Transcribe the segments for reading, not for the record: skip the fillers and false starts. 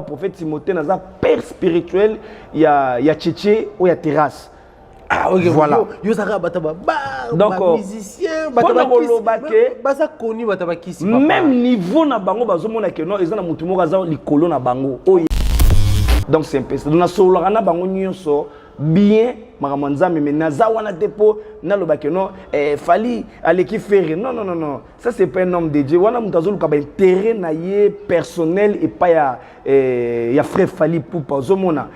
prophète Timothée naza père spirituel il y a Tchétché ou il y a Terrasse. Ah ok, voilà. Donc musicien, même niveau na bango bazomona que non ezana mutu moko aza likolo na bango. Donc c'est un peu ça. Donc na solo na bango nyonso bien maramanzami mais naza wana depo na lobake non fali aleki faire non ça c'est pas un homme de Dieu wana mutazo luka ba intérêt na ye personnel et pas ya frère fali pour pas zomona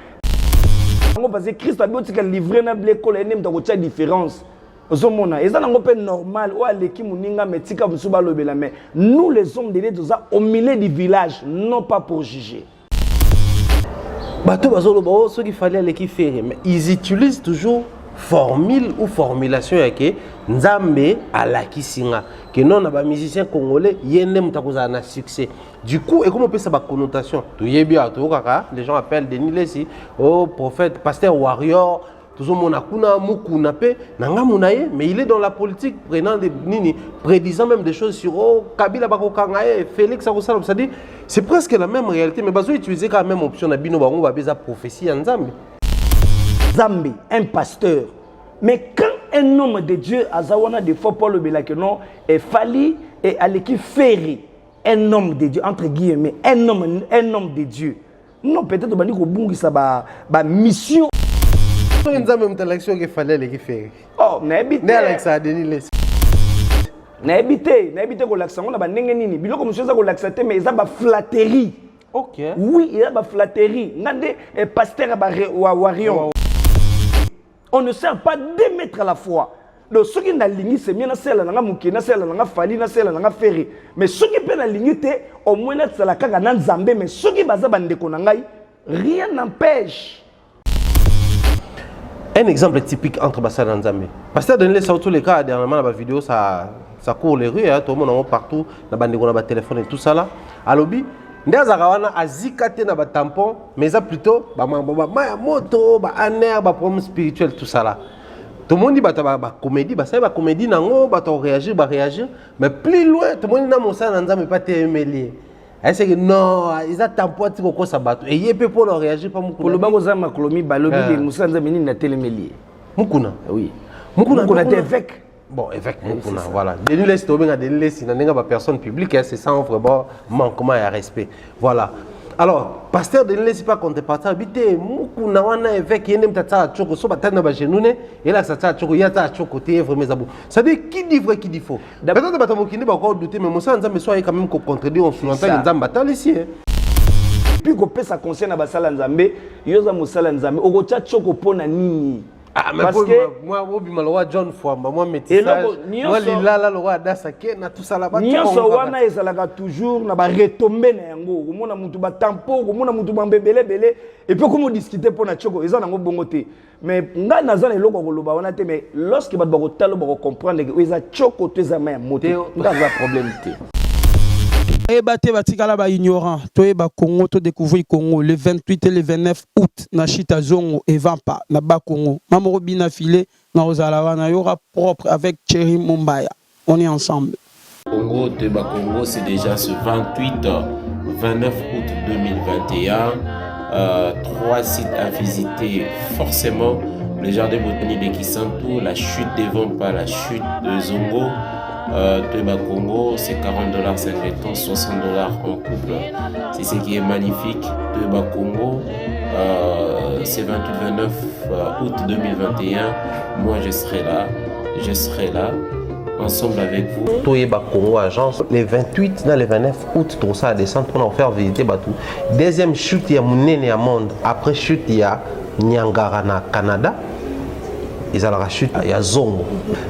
parce que Christ a dit que livrer na l'école et n'aime donc différence zomona et ça n'a pas normal ou aleki muninga metika musuba lobela mais nous les hommes de Dieu au milieu du village non pas pour juger. Ceux qui fallait les faire, mais ils utilisent toujours formule ou formulation que Nzambe à la kisinga que non ba musicien congolais yende mutakoza na succès. Du coup et comment on peut ça ba connotation to yebia to kaka les gens appellent Denis Lesi oh prophète pasteur warrior toujours mon akuna mukuna pe nanga munaye mais il est dans la politique prenant des nini prédisant même des choses sur oh Kabila bakokangaye Félix Akosala ça dit c'est presque la même réalité mais bazo utiliser quand même option na bino bango ba beza prophétie en Nzambe. Nzambe un pasteur mais quand un homme de Dieu azawana de fois Paul Belake non et fali et aleki ferry un homme de Dieu entre guillemets un homme de Dieu non peut-être bandi ko bungisa ba mission. Nzambe mutalaction que fallait les faire. Oh n'habite. Ne Alexa Denis Lesi. N'habite ko laksa ngona ba ndenge nini biloko monsieur za ko laksa te mais ça ba flatterie. OK. Oui, il y a ba flatterie. Ngande pasteur ba warion. On ne sert pas deux maîtres à la fois. Donc ceux qui na lingi c'est bien na sela na mukina sela na fali na sela na ferry. Mais ceux qui pe na lingi te au moins na sela kaka na Nzambe mais ceux qui baza bandeko na ngai rien n'empêche. Un exemple typique entre Bassal et Nzambe. Pasteur Denis Lesi, tous les cas, dernièrement, dans la vidéo, ça court les rues, tout le monde partout, dans le téléphone et tout ça là. À l'objet, Ndazarawana a zikaté dans le tampon, mais ça plutôt, moto, aner, problème spirituel, tout ça là. Tout le monde dit comédie, comédie, réagir, mais plus loin, tout le monde dit que Nzambe pas témélier. Est-ce que non, ils attendent pas que ça batte. Et il peut pas réagir pas beaucoup. Pour le bango za makolomi balobi de Moussa Nzambe na télémélier. Mukuna. Oui. Mukuna est évêque. Bon, évêque Mukuna, voilà. Denis Lesi to benga Denis Lesi na nenga ba personne publique, c'est ça on vraiment manquement et respect. Voilà. Alors, pasteur Denis Lesi pas contrepartie habité Mukuna wana évêque yene mtata choko so batana ba genoune et là ça ta choko yata choko te vraiment zabou. Ça dit qui dit vrai qui dit faux. Peut-être bata mokindi ba encore douter mais Moussa Nzambe soit quand même ko contredire on sous-entend Nzambe batal ici. Puis ko pesa conseil na basala Nzambe, yoza Moussa Nzambe okocha choko pona nini. Ah mais parce que moi obima le roi John Fwamba moi métissage moi lilala le roi Dasake na tout ça là-bas nyonso wana ezalaka toujours na ba retomber na yango komona mutu ba tampo komona mutu ba mbebele belé et puis comment discuter pour na choko eza nango bongo te mais nga naza na eloko koloba wana te mais lorsque ba talo ba comprendre que eza choko te za ma moto nga za problème te. Ebate batikala ba ignorant toyeba Congo to découvrir Congo le 28 et le 29 août na Chita Zongo et Vampa na ba Congo mamoro bina filé na ozala na yora propre avec Thierry Mumbaya on est ensemble. Congo Toyeba Congo c'est déjà ce 28 29 août 2021 trois sites à visiter forcément le jardin botanique de Kisantu, la chute des Vampa, la chute de Zongo. Toyeba Congo, c'est $40 singleton, $60 en couple. C'est ce qui est magnifique. Toyeba Congo, c'est 28-29 août 2021. Moi, je serai là, ensemble avec vous. Toyeba Congo agence, les 28 dans les 29 août, tout ça à descendre pour faire visiter Batou. Deuxième chute, il y a Mounene à Monde. Après chute, il y a Niangarana, Canada. Ils ont la chute, il y a Zongo.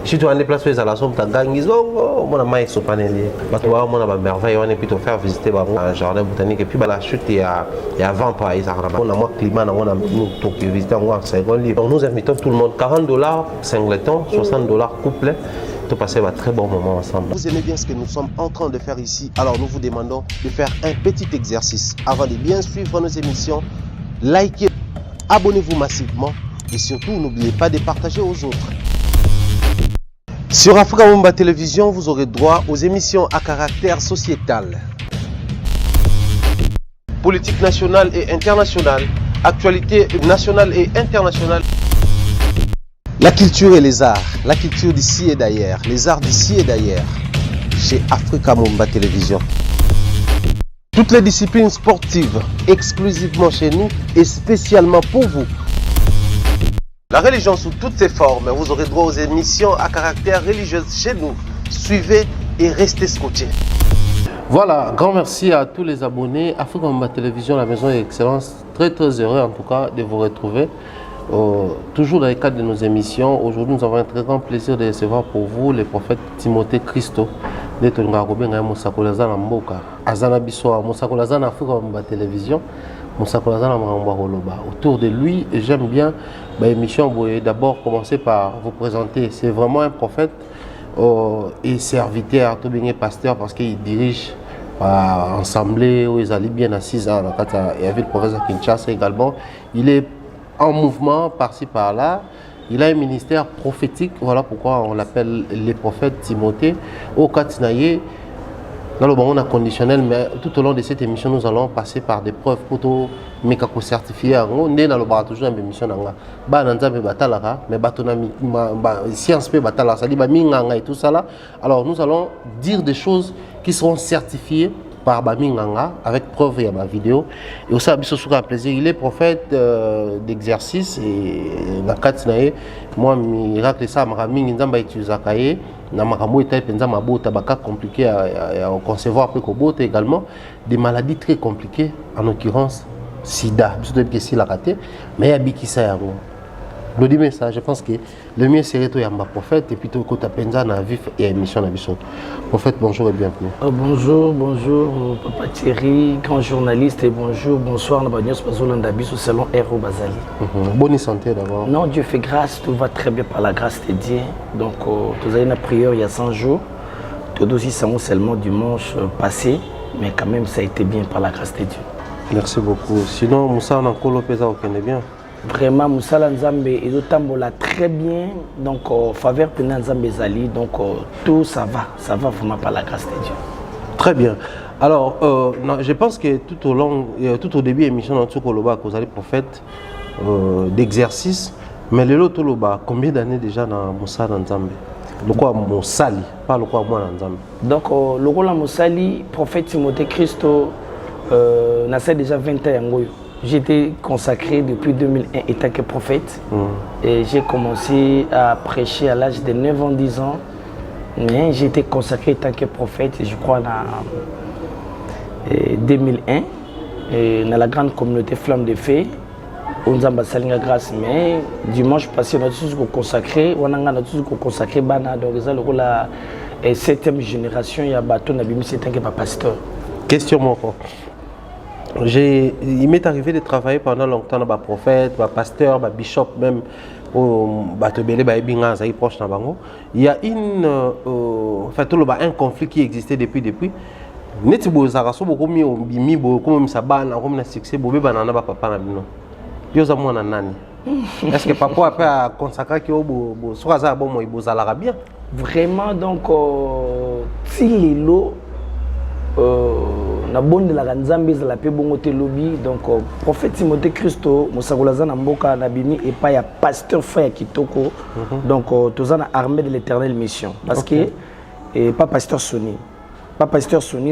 Si tu as des places où ils ont la somme, tu as gagné Zongo, on a maïs au panel. Tu vois, on a merveille, on est plutôt faire visiter un jardin botanique. Et puis la chute, il y a Vampa, ils ont on a moins climat, on a nous visiter un second livre. Donc nous invitons tout le monde, $40 singleton, $60 couple. Tout passer un très bon moment ensemble. Vous aimez bien ce que nous sommes en train de faire ici, alors nous vous demandons de faire un petit exercice. Avant de bien suivre nos émissions, likez, abonnez-vous massivement. Et surtout, n'oubliez pas de partager aux autres. Sur Africa Mumba Télévision, vous aurez droit aux émissions à caractère sociétal. politique nationale et internationale, actualité nationale et internationale. La culture et les arts, la culture d'ici et d'ailleurs, les arts d'ici et d'ailleurs, chez Africa Mumba Télévision. Toutes les disciplines sportives, exclusivement chez nous et spécialement pour vous. La religion sous toutes ses formes, vous aurez droit aux émissions à caractère religieux chez nous. Suivez et restez scotchés. Voilà, grand merci à tous les abonnés. Africa Mumba Télévision, la maison d'excellence, très heureux en tout cas de vous retrouver. Toujours dans le cadre de nos émissions. Aujourd'hui, nous avons un très grand plaisir de recevoir pour vous le prophète Timothée Christo. Autour de lui, j'aime bien l'émission. D'abord, commencer par vous présenter. C'est vraiment un prophète et serviteur, tout bien pasteur, parce qu'il dirige l'assemblée où ils allaient bien assis. Il y avait le prophète Kinshasa également. Il est en mouvement par-ci par-là. Il a un ministère prophétique, voilà pourquoi on l'appelle le prophète Timothée. Au Katinaye, dans le monde conditionnel, mais tout au long de cette émission, nous allons passer par des preuves pour tout mécaco certifié. On est dans le bar toujours une émission mais science et tout ça là. Alors nous allons dire des choses qui seront certifiées par Baminganga avec preuve et ma vidéo. Et aussi, un plaisir. Il est prophète d'exercice et la Katinaye. Moi, miracle ça, Maraming Nzamba Ituzakaye. Na Maramou et Penza Mabota Baka compliqué à concevoir après Kobot également. Des maladies très compliquées, en l'occurrence Sida. C'est la raté, mais il y a Bikisa. Le dis ça, je pense que le mieux serait de Yamba prophète et puis tout côté Penza na vif et émission na biso. Prophète, bonjour et bienvenue. Bonjour, Papa Thierry, grand journaliste et bonsoir, Nabagnos Pazolanda Biso salon Héro Bazali. Bonne santé d'abord. Non, Dieu fait grâce, tout va très bien par la grâce de Dieu. Donc, tu as une prière il y a 100 jours, tout aussi seulement dimanche passé, mais quand même ça a été bien par la grâce de Dieu. Merci beaucoup. Sinon, Moussa Nankolo Pesa au bien. Vraiment, Moussa Nzambe et Tambola très bien, donc faveur de Nzambe Zali, donc tout ça va vraiment par la grâce de Dieu. Très bien. Alors, non, je pense que tout au début de l'émission, vous allez prophète d'exercice, mais le lot combien d'années déjà dans Moussa Nzambe? Le quoi Moussali, pas le quoi moi Nzambe. Donc, le rôle de Moussali, prophète Timothée Christo, n'a déjà 20 ans. J'ai été consacré depuis 2001 en tant que prophète. Et j'ai commencé à prêcher à l'âge de 9 ans, 10 ans. Mais j'ai été consacré en tant que prophète, je crois, en 2001. Et dans la grande communauté Flamme de Fée, on a Salinga grâce. Mais dimanche passé, on a tous consacré. On a tous consacré. Donc, la 7e génération, il y a Baton Nabimi, c'est un pasteur. Question mon frère. Il m'est arrivé de travailler pendant longtemps dans le prophète, le pasteur, le bishop même, il y a un conflit qui existait depuis. Est-ce que papa a consacré que bien? Vraiment, donc, si l'îlot na bonde la Nzambe za la pe bongo te lobby, donc prophète Timothée Christo Mosakolaza na mboka na bimi et pas ya pasteur frère Kitoko. Donc tozana armée de l'éternelle mission parce que et pas pasteur Sony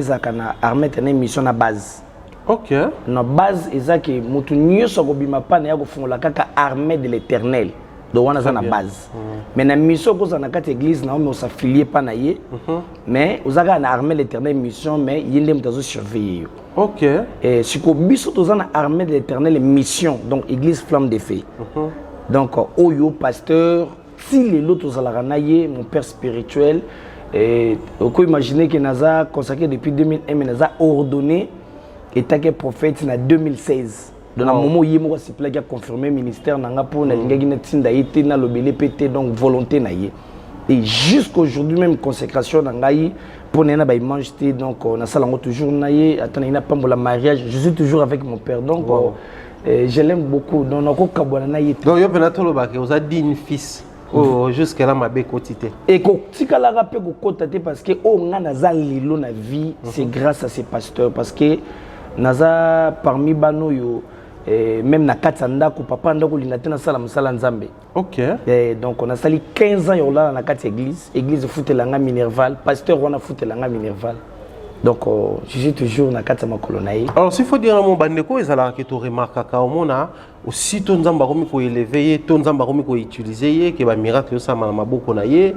zakana armée de l'éternelle mission na base. OK. Na base ezaki mutu nyoso ko bima pa na ya ko fungola kaka armée de l'éternel. Donc on a ça na base. Mais na mission ko na kati église na on s'affilier pas na yé. Mais vous avez na armée l'éternel mission mais yende mtazo surveiller. OK. Et si ko biso to na armée de l'éternel mission donc église Flamme de Fée. Donc oyo pasteur si les autres la na yé mon père spirituel et on peut imaginer que naza consacré depuis 2001 mais naza ordonné et tant que prophète en 2016. Donc, à un moment où il y a confirmé le ministère, il y a donc volonté. Et jusqu'aujourd'hui, même consécration, pour nous manger, donc on a toujours le mariage. Je suis toujours avec mon père. Donc, je l'aime beaucoup. Donc, vous avez dit une fils. Jusqu'à là, ma quotidien. Et si vous avez parce que on a vie, c'est grâce à ces pasteurs. Parce que naza parmi bano yo même na kati ndako papa ndako linatena sala musala nzambe. OK. Donc on a sali 15 ans yo là na kati église futelanga Minerval, pasteur wana futelanga Minerval. Donc je suis toujours na kati makolo na ye. Alors s'il faut dire mon bandeko ezala que tu remarques ka omona aussi ton nzamba komi ko élever ton nzamba komi ko utiliser que ba miracle ça na maboko na ye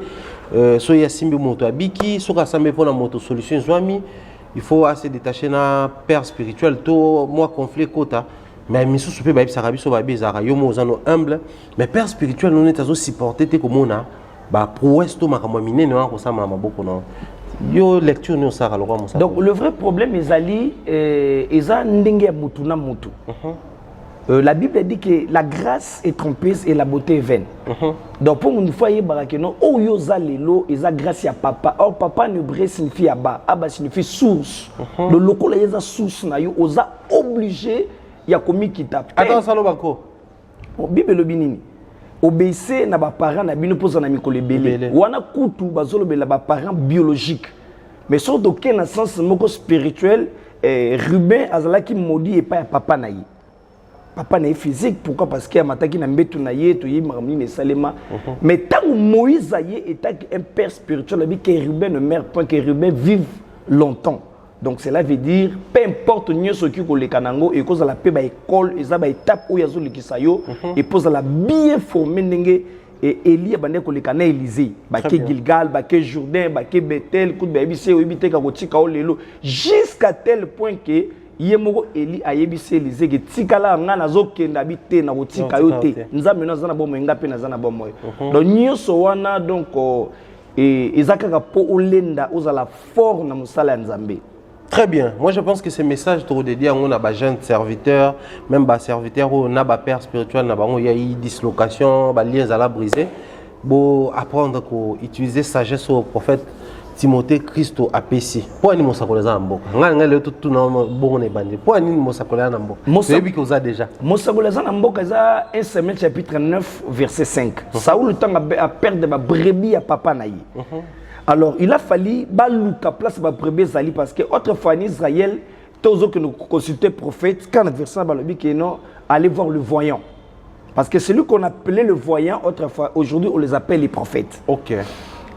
so ya simbi moto abiki so ka sambe pona moto solution zwami il faut assez détacher na père spirituel to moi conflit kota mais misusu pe ba bisaka biso ba bizaka yo mo zano humble mais père spirituel non est azo supporter te komona ba prouesse to makamwa minene wana ko sama na maboko na yo lecture ni osaka lokwa mosa. Donc le vrai problème ezali eza ndenge ya mutu na mutu. La Bible dit que la grâce est trompeuse et la beauté est vaine. Donc pour une fois que non oh yo za lelo eza grâce ya papa. Or papa ne bre signifie aba, aba signifie source. Le lokola eza source na yo oza obligé ya komi kita. Attends ça lo bako. Bible lo binini. Obéissez na ba parents na bino poza na mikolo ebele. Wana kutu bazolo bela ba parents biologiques. Mais sur aucun sens moko spirituel Ruben azalaki maudit et pas papa na ye. Papa na physique pourquoi parce qu'il a mataki na mbetu na ye to yi maramni ne salema. Mais tant Moïse aye était un père spirituel que Ruben ne meurt point, que Ruben vive longtemps. Donc cela veut dire peu importe ce qui ko le kanango et cause la paix ba école et ça ba étape où yazo likisa yo et pose la bien formé ndenge et Élie bande ko le kana Élysée ba ke Gilgal ba ke Jourdain ba ke Bethel coup ba bise o bité ka kotika o lelo jusqu'à tel point que yemoko Élie ayebise Élysée que tikala nga nazo kenda bité na kotika yo te nzambe na zana bomo nga pe na zana bomo donc nyoso wana donc et ezakaka po olenda ozala fort na musala nzambe. Très bien. Moi, je pense que ce message trop dédié à un jeune serviteur, même un serviteur ou un père spirituel, il y a eu dislocation, des liens à la briser. Pour apprendre à utiliser sagesse au prophète Timothée Christo à Pessi. Pourquoi nous sommes les ambo? Nous sommes tous bon et bandit. Pourquoi nous sommes les ambo? C'est lui qui vous a déjà. Nous sommes les ambo, c'est 1 Samuel chapitre 9 verset 5. Saoul le temps à perdre ma brebis à papa naï. Alors, il a fallu balouka place ma brebis zali parce que autrefois en Israël, tous que nous consultaient prophètes, quand le verset balobi qui non, allez voir le voyant. Parce que celui qu'on appelait le voyant autrefois, aujourd'hui on les appelle les prophètes. OK.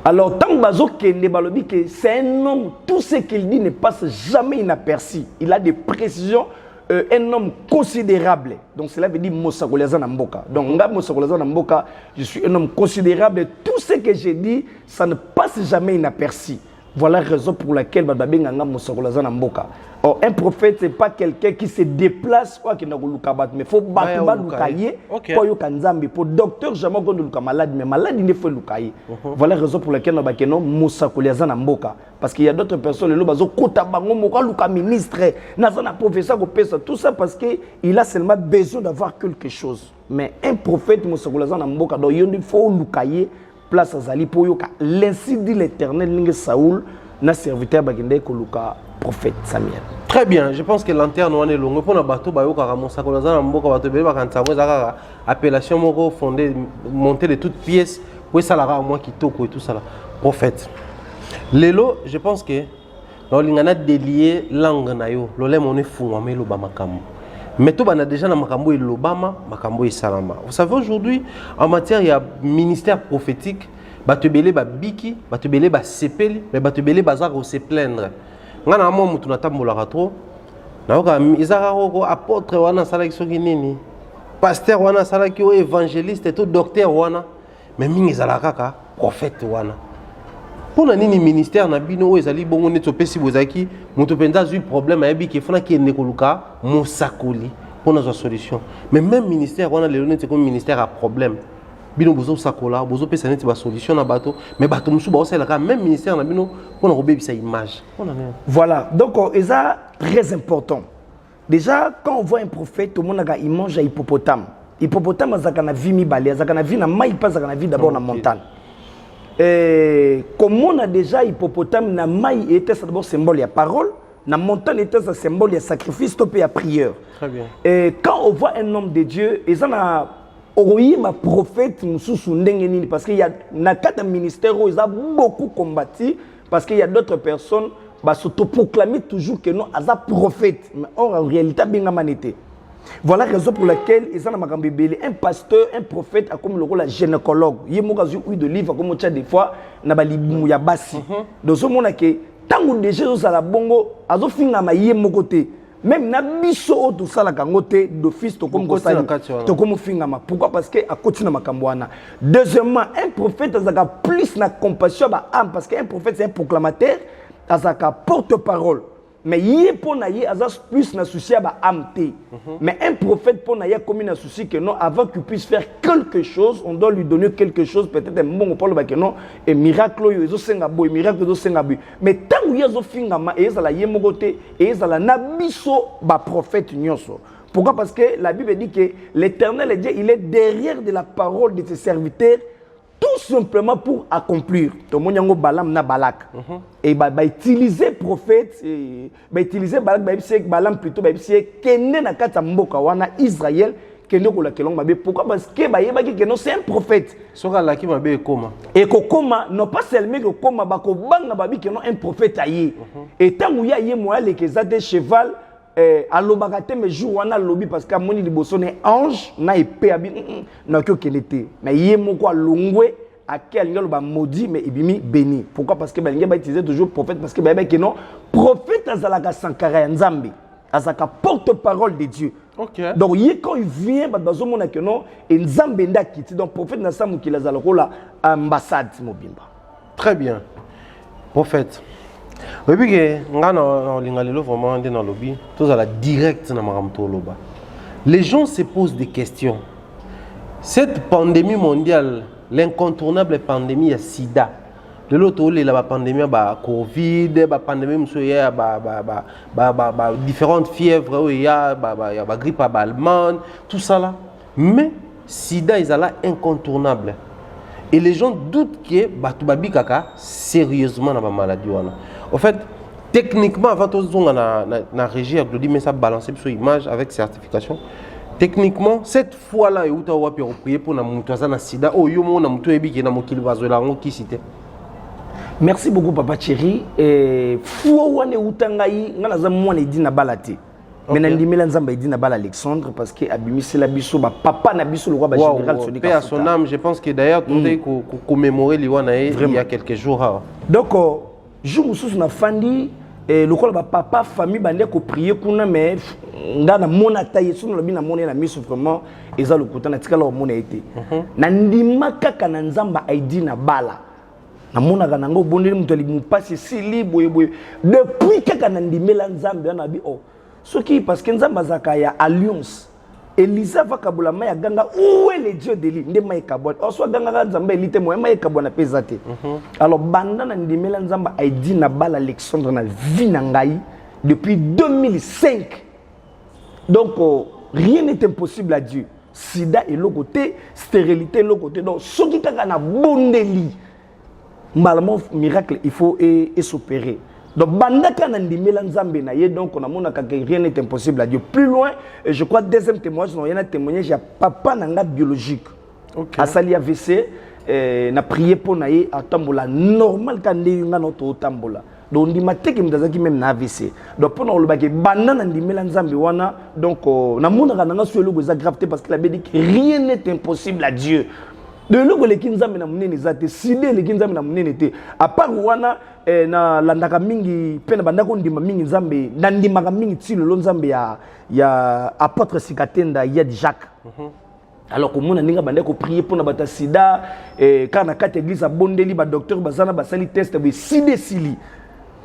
Alors, tant que balobi que c'est un homme, tout ce qu'il dit ne passe jamais inaperçu. Il a des précisions. Un homme considérable. Donc cela veut dire Mosakoleza Namboka. Donc Mosakoleza Namboka, je suis un homme considérable. Tout ce que j'ai dit, ça ne passe jamais inaperçu. Voilà la raison pour laquelle Babé Nganga Mosakoleza Namboka. Or, un prophète, ce n'est pas quelqu'un qui se déplace ou qui n'a pas lukabat. Mais il faut battre lukaye pour yokanzambi. Pour docteur, jamais qu'on luka malade, mais malade, il ne faut lukaye. Voilà la raison pour laquelle nous avons Mosakoleza Namboka. Parce qu'il y a d'autres personnes, les gens qui ont luka ministre, n'a professeur, tout ça parce qu'il a seulement besoin d'avoir quelque chose. Mais un prophète, Mosakoleza Namboka, donc il faut lukaye place à Zali pour yoka. L'ainsi dit l'Éternel, Ninge Saoul, n'a serviteur bagende koluka prophète Samuel. Très bien, je pense que l'antenne on est longue pour na bateau ba yoka ramonsa kolaza na mboka bateau be ba kantsamo ezaka appellation moko fondée montée de toutes pièces pour ça la moi qui toko et tout ça là. Prophète. Lelo, je pense que dans l'ingana délier langue na yo, lolé mon fou mais lo ba makambo. Mais tout bana déjà na makambo et l'Obama, makambo et salama. Vous savez aujourd'hui en matière il y a ministère prophétique. Batebele ba biki, batebele ba sepeli, mais batebele bazar au se plaindre. Ngana mo mutu na tambola trop. Na oka izaka ko apôtre wana sala kisoki nini? Pasteur wana sala ki o évangéliste to docteur wana. Mais mingi zala kaka prophète wana. Pour nini ministère na bino o ezali bongo neto pesi bozaki, mutu penza zu problème ayebi ki fona ki nekoluka mosakoli pour na solution. Mais même ministère wana le nete comme ministère a problème. Bino bozo sakola bozo pesa neti ba solution na bateau mais bateau musu ba osela ka même ministère na bino pour na robebi sa image. Voilà, donc c'est très important. Déjà quand on voit un prophète tout le monde a image à hippopotame. Hippopotame azaka na vie mibale, azaka na vie na mai pas azaka na vie d'abord na montagne. Et comme on a déjà hippopotame na mai était d'abord symbole ya parole, na montagne était un symbole ya sacrifice topé ya prière. Très bien. Et quand on voit un homme de Dieu, et ça na Oroyi ma prophète mususu ndenge nini parce qu'il y a na cadre ministère où ils ont beaucoup combattu parce qu'il y a d'autres personnes s'autoproclamer toujours que non, aza prophète. Mais or, en réalité, bien manité. Voilà la raison pour laquelle un pasteur, un prophète a comme le rôle de gynécologue. Il y a des livres comme des fois, il y a des basi. Donc, ce monde que tant que déjà ça la bongo, azo finga ma yé mon côté. Même na biso tout ça la kangote d'office to comme ça to comme finga ma. Pourquoi? Parce que à côté na makambwana. Deuxièmement, un prophète a plus na compassion ba âme parce qu'un prophète c'est un proclamateur, azaka porte-parole. Mais il a plus na souci à amté. Mais un prophète pour naïe comme un souci que non, avant qu'il puisse faire quelque chose, on doit lui donner quelque chose, peut-être un bon pour le non, et miracle yo senga boy, miracle yo senga boy. Mais tant qu'il y a zo fingama et ça la yemogote et ça la nabiso ba prophète nyonso. Pourquoi? Parce que la Bible dit que l'Éternel Dieu, il est derrière de la parole de ses serviteurs. Tout simplement pour accomplir. Tout le monde a Balam na Balak. Et bah utiliser prophète, bah utiliser Balak, bah Balam plutôt, bah Kene na kata mboka wana Israël, Kene ko la kelong mabe. Pourquoi? Parce que bah yeba ki c'est un prophète. Soka la ki mabe koma. Et koma non pas seulement que koma ba ko banga babi que non un prophète aye. Et tant où ya moi les que des cheval alobaka te mais jour wana lobi parce que moni liboso ne ange na épée abi na ko kenete mais yé moko longwe à quel ngalo ba maudit mais ibimi béni. Pourquoi? Parce que ba ngeba utiliser toujours prophète parce que ba que non prophète azalaka sankara ya nzambe azaka porte-parole de Dieu. Okay. Donc quand il vient ba bazomona que non et nzambe ndakiti donc prophète na samu ki lazala kola ambassade mobimba. Très bien. Prophète. Oui, puis vraiment dans lobby, tout à la direct loba. Les gens se posent des questions. Cette pandémie mondiale, l'incontournable pandémie à SIDA, de l'autre la pandémie bah Covid, bah pandémie différentes fièvres, il y a bah grippe allemande, tout ça là. Mais SIDA ils là incontournable. Et les gens doutent que Batubabi Kaka sérieusement dans la maladie. En fait, techniquement, avant tout on a régi avec le mais ça balancer sur image avec certification. Techniquement, cette fois-là, il y a prier pour na sida. Oh, yo mo na mutu ebi ke na mokili bazola ngo ki cité. Merci beaucoup papa Thierry. Fou wane utangai ngana za mwana idi na balati. Mais nandimela nzamba idi na bala Alexandre parce que abimisi la biso ba papa na biso le roi ba général Sonic. Paix à son âme, je pense que d'ailleurs tout est commémorer liwana il y a quelques jours. Donc jour où na fandi le roi ba papa famille bande ko prier kuna mais ngana mona taille sur le bina mona na miso vraiment eza le kota na tikala mona été. Nandimaka kana nzamba idi na bala. Na mona kana ngo bondeli mutali mupasi sili boye boye depuis kaka nandimela nzambe na bi oh. Ce qui parce que nzamba zakaya alliance Elisa va kabula maya ganga où est le Dieu de l'île ndema ekabwa o soit ganga nzamba elite mo maya ekabwa na pesate. Alors banda na ndimela nzamba aidi na bala Alexandre na vie na ngai depuis 2005. Donc rien n'est impossible à Dieu. Sida est le côté, stérilité le côté. Donc ce qui kaka na bondeli malalement miracle il faut s'opérer. Donc, bandaka nandimela nzambe na ye donc on a mona que rien n'est impossible à Dieu. Plus loin, je crois deuxième témoignage, il y a un témoignage à papa nanga biologique. Okay. Asali AVC, na prié pour na ye atambola normal quand ndinga noto tambola. Donc on dit maté que mdazaki même na AVC. Donc pour nous le baké banda nandimela nzambe wana donc na mona nanga suelo goza gravité parce que la Bible dit que rien n'est impossible à Dieu. De l'eau les kinzambe na munene zate sidé les kinzambe na munene te à part wana na landaka mingi pena bandako ndima mingi nzambe na ndima mingi tilo lo nzambe ya apôtre Sikatenda ya Jacques. Alors que mona ninga bandako prier pour na bata sida kana kata église a bondeli ba docteur bazana basali test be sidé sili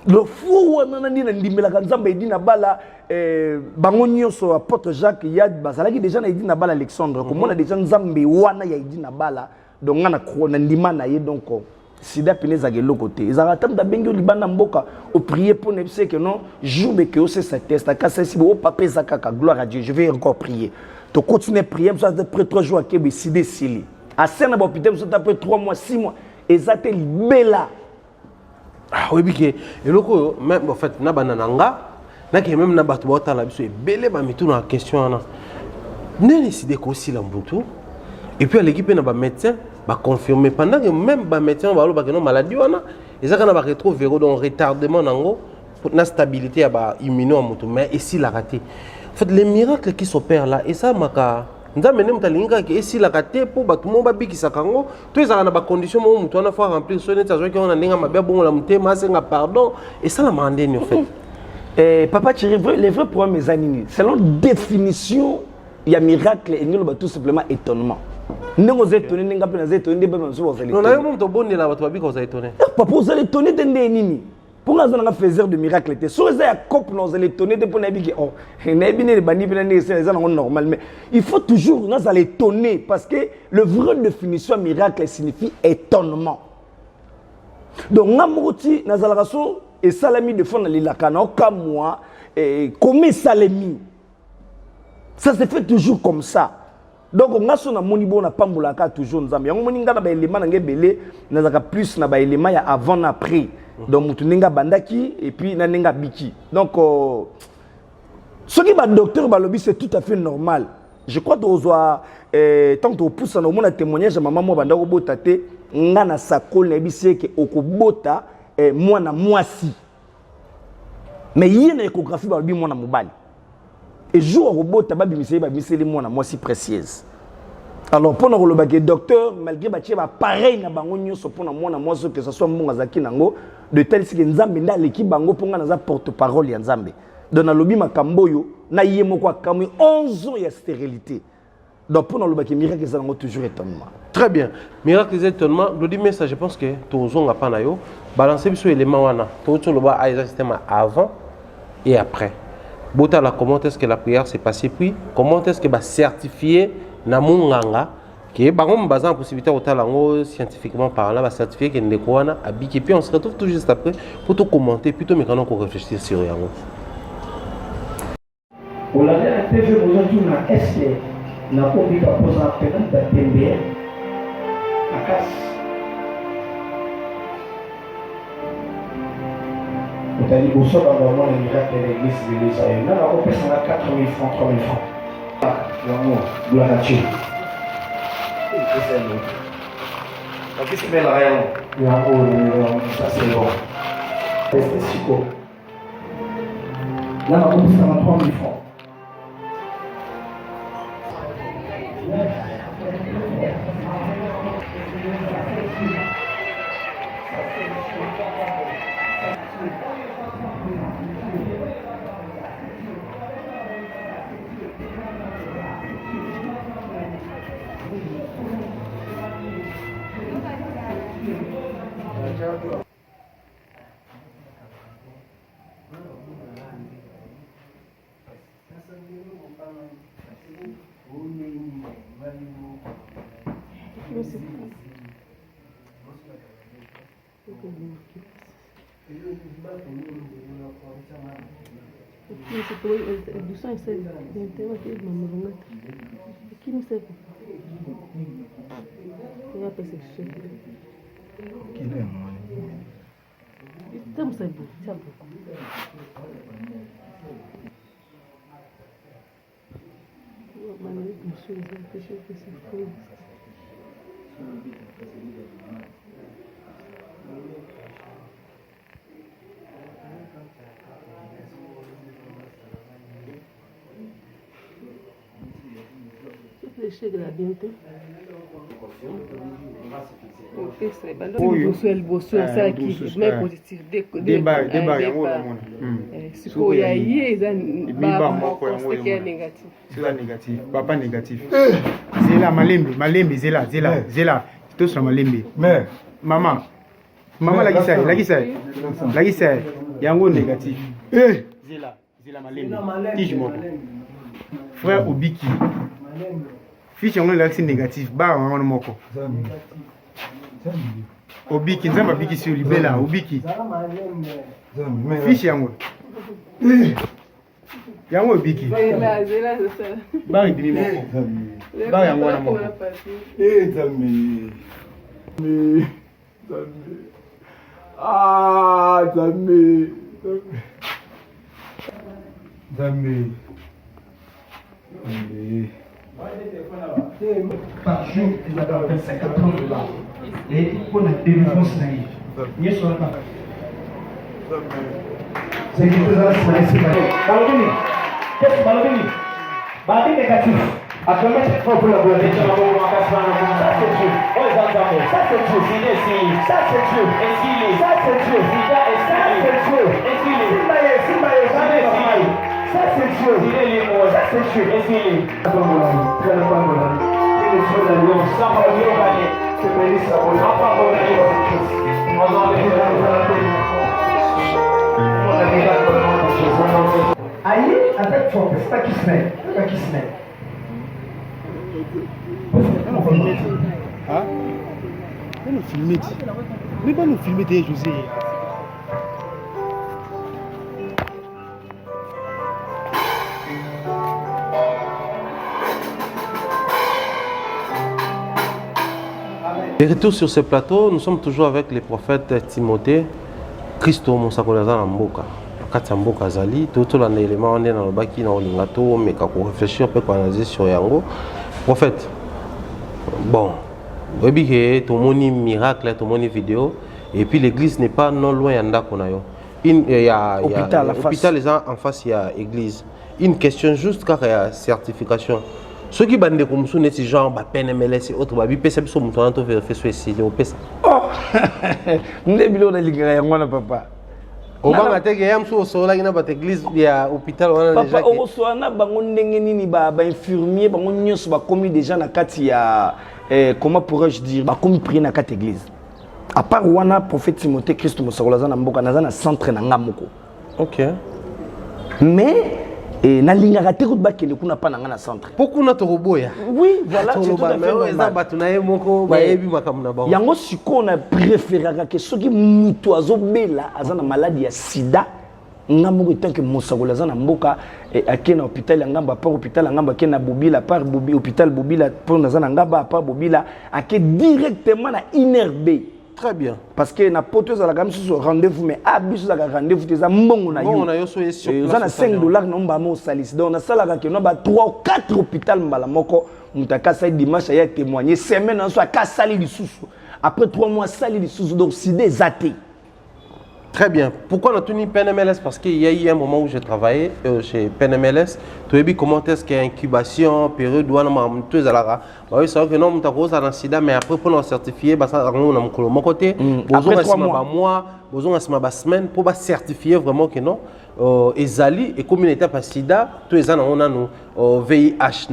le fou wana na ndimela nzambe edina bala bango nyonso apôtre Jacques ya bazalaki déjà na edina bala Alexandre ko mona déjà nzambe wana ya edina bala donc ngana ko na ndima na ye donc sida pineza ke lokote ezaka tamda bengi libana mboka au prier pour ne sais que non jour que o c'est sa test aka si bo papa ezaka ka gloire à Dieu je vais encore prier to continuer prier ça après 3 jours ke be sidé sili à scène ba hôpital ça après 3 mois 6 mois ezate libela. Ah oui, bien que et loko même en fait na banananga na ke même na batu bota la biso ebele ba mitu na question na ne décider ko si la mbutu et puis l'équipe na ba médecin ba confirmer pendant que même ba médecin ba lo ba que non maladie wana ezaka na ba rétro véro donc retardement nango la stabilité immuno mais ici la raté. En fait, les miracles qui s'opèrent là, et ça, maka, nous avons mené que ici la raté pour tout le monde qui s'accroche. Tous les gens ont conditions où on a fait remplir ce n'est pas qu'on a n'enga ma bien bon la monter, mais c'est un pardon. Et ça la mandé en fait. Papa Thierry, les vrais problèmes mes amis, selon définition, il y a miracle et nous tout simplement étonnement. Nous vous étonnés, nous vous étonnés, nous avons un bon là, vous avez étonné. Papa, vous allez étonner de nini. Pour nous avons fait de miracles. Si vous avez cop, nous allons étonner de pour nous dire oh, c'est normal. Mais il faut toujours nous allons étonner parce que le vrai définition miracle signifie étonnement. Donc nous allons et salami de fond dans les lacana comme moi et comme salami. Ça se fait toujours comme ça. Donc on a son monibo na pambulaka toujours nzambe. Yango moninga na ba élément na ngebele na zaka plus na ba élément ya avant na après. Donc mutuninga bandaki et puis na ninga biki. Donc ce qui va docteur balobi c'est tout à fait normal. Je crois que ozoa tant que pousse na mona témoignage maman mo banda ko bota te nga na sakol na bisie ke okobota mwana mwasi. Mais yé na échographie balobi mwana mobali. Et jour au robot tabac bimiseli moi moi si précieuse. Alors pendant le bac docteur malgré batie va pareil na bango nyonso pona moi que ce soit mbonga zaki nango de tel si nzambe nda l'équipe bango ponga na za porte-parole ya nzambe. Dans na lobi makamboyo na yemo kwa kamwe 11 ans ya stérilité. Donc pendant le bac miracle ça nango toujours étonnement. Très bien. Miracle des étonnements, le dit mais ça je pense que tozon a pas na yo balancer sur élément wana. Tozo le ba a système avant et après. Botala, comment est-ce que la prière s'est passée, puis comment est-ce que va certifier Namunganga, qui est par exemple en possibilité au talango scientifiquement parlant, va certifier qu'il y a des à Biki, et puis on se retrouve tout juste après pour tout commenter, plutôt mais quand on réfléchir sur rien. On l'a dit, aujourd'hui, est-ce que n'a pas envie de poser un peu de la casse. Vous avez dit, vous savez, dans le miracle de l'église de l'Israël. Là, on peut s'en 4 000 francs, 3 000 francs. L'amour, gloire à Dieu. Qu'est-ce qui fait la rayon? L'amour, ça c'est bon. C'est si beau. Là, on peut s'en 3 000 francs. Papa négatif. Zela malembe zela. Tout sur malembe. Mais maman la gisa yango négatif. Zela malembe. Tige moko. Frère Obiki. Fiche yango l'axe négatif ba wango moko. Obiki nzamba biki sur libela Obiki. Fiche yango. Yango Obiki. Ba idimi moko. Ba yango wana moko. Zami. Ah, Zami. Par jour, il a dans 50 $. Et pour la délivrance naïve. Yes, on a pas. C'est qui tout ça, c'est ici. Balobini. Qu'est-ce que Balobini? Balobini négatif. Après, il faut collaborer. Ça, c'est Dieu. Ça, c'est Dieu. Ça, c'est Dieu. Ça, c'est Dieu. Ça, c'est Dieu. Simbaye. Ça, c'est Dieu. Ça, c'est Dieu. Très bien. Il est sur la lune. Ça, c'est Mélissa. Aïe, avec force, c'est pas qui se met. C'est pas qui se met. Ah? Mais nous filmer. Mais pas nous filmer des José. De retour sur ce plateau, nous sommes toujours avec les prophètes Timothée, Christo Monsakolaza Namboka. Katamboka Zali, tout l'élément on est dans le baki dans l'ingato, mais quand on réfléchit, on peut analyser sur Yango. Prophète, bon, tout le monde miracle, tout le monde vidéo, et puis l'église n'est pas non loin d'Anda Konayo. Il y a l'hôpital en face, il y a l'église. Une question juste car il y a certification. Ceux qui bandent comme ça, c'est genre PNMLS et autres, ils peuvent se monter en train de faire ceci. Oh, nous sommes dans l'église, papa. Au moment où il y a une église, il y a l'hôpital. Papa, au soir, il y a des infirmiers, des gens commis déjà dans la comment pourrais-je dire, comme prier dans l'église. À part le prophète Timothée, Christ Monsakolaza Namboka, dans un centre na ngamoko. Ok. Mais na linga raté ko ba kele kuna pa na ngana centre. Beaucoup na toroboya. Oui, voilà, c'est tout à fait normal. Yango siko na préférera que ceux qui mutu azobela azana maladie ya sida ngamoko tant que Monsakolaza Namboka akena hôpital ngamba par hôpital ngamba kena bobila par bobi hôpital bobila pour nazana ngamba par bobila ake directement na inerbe. Très bien. Parce que na poteuse à la gamme sur rendez-vous mais abus à la rendez-vous des mbongo na yo. On a yo sur on a 5 $ non ba mo salis. Donc on a ça là que no ba 3 ou 4 hôpital mbala moko mutaka ça dimanche ya témoigner semaine en soit ka sali lisusu. Après 3 mois sali lisusu donc c'est des athées. Très bien. Pourquoi on a tenu PNMLS? Parce qu'il y a eu un moment où j'ai travaillé chez PNMLS. Tu as vu comment est-ce qu'il y a incubation, période où on a tout ça. Oui, c'est vrai que non, on a posé un sida, mais après pour nous certifier, on a mon côté. Après 3 mois, besoin de semaine pour certifier vraiment que non. Ezali et communauté par sida, tous les ans on a nous VIH,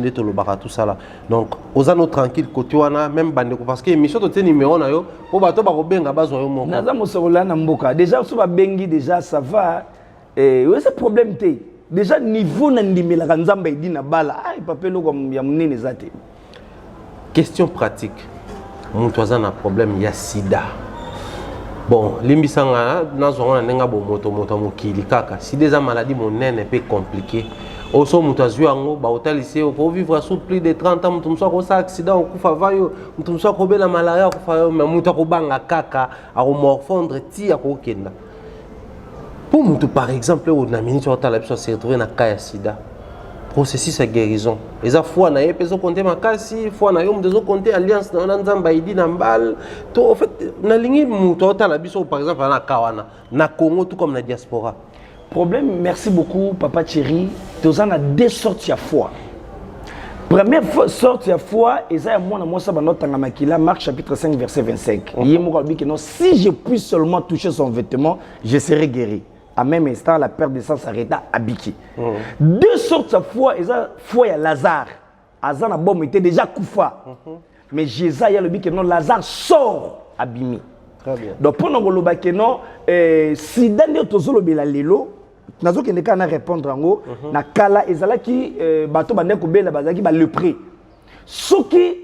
tout ça là. Donc, aux anneaux tranquilles, côté on a même bande parce que mission de numéro na yo, pour bateau ba robenga bazo yo moko. Naza Monsakolaza Namboka. Déjà sur ba bengi déjà ça va. Ouais c'est problème té. Déjà niveau na ndimela kanzamba idi na bala. Ai papelo comme ya munene zate. Question pratique. Mon toisan a problème, il y a sida. Bon, limbisanga nazonga nenga bo moto mokili kaka. Si des maladies mon nene peu compliqué. Oso mutazu yango ba hotel ici pour vivre sous plus de 30 ans mutu mswa ko sa accident okufa vayo mutu mswa ko bela malaria okufa yo mais mutu ko banga kaka a morfondre ti akokenda. Pour mutu par exemple on a minute hôtel la se retrouver na cas sida. Processus de guérison. Et ça fois na yepezo compter makasi, fois na yom dezo compter alliance na nzamba idi na mbal. To en fait na lingi mutu hôtel la biso par exemple na kawana, na Congo tout comme na diaspora. Problème, merci beaucoup, Papa Thierry. Nous avons deux sortes de foi. Première sorte de foi, et ça, moi, ça va notre Tangamakila, Marc chapitre 5, verset 25. Si je puis seulement toucher son vêtement, je serai guéri. À même instant, la perte de sang s'arrêta à Biki. Deux sortes de foi, et ça, foi à Lazare. Lazare, bon, était déjà Koufa. Mais Jésus, il y a le que non, Lazare sort à Bimi. Très bien. Donc, pour nous, si Daniel Tozolo Belalelo, nazo ke ndeka na répondre ngo na kala ezala ki bato bande ko bela bazaki ba lepré soki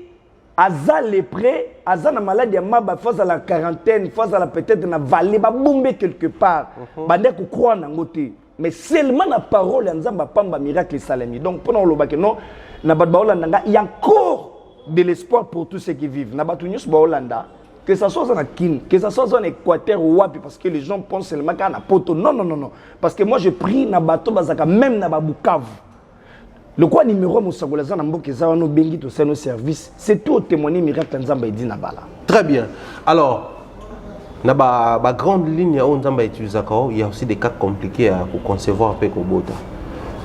aza lepré aza na maladie maba face à la quarantaine face à la peut-être na vallée ba bombe quelque part bande ko croire na ngote mais seulement la parole ya nzamba pamba miracle salami donc pendant le bac non na bat ba Holanda il y a encore de l'espoir pour tous ceux qui vivent na batu nyus ba Holanda. Que ça soit en Kin, que ça soit en Équateur ou Wapi, parce que les gens pensent seulement qu'à na poto. Non, non, non, non. Parce que moi, j'ai pris na bateau bazaka, même na Babukavu. Le quoi numéro Monsakolaza Namboka za no bengi to nos services, c'est tout témoigner miracle nzamba idi na bala. Très bien. Alors, na ba grande ligne on nzamba utiliser ka il y a aussi des cas compliqués à concevoir pe ko bota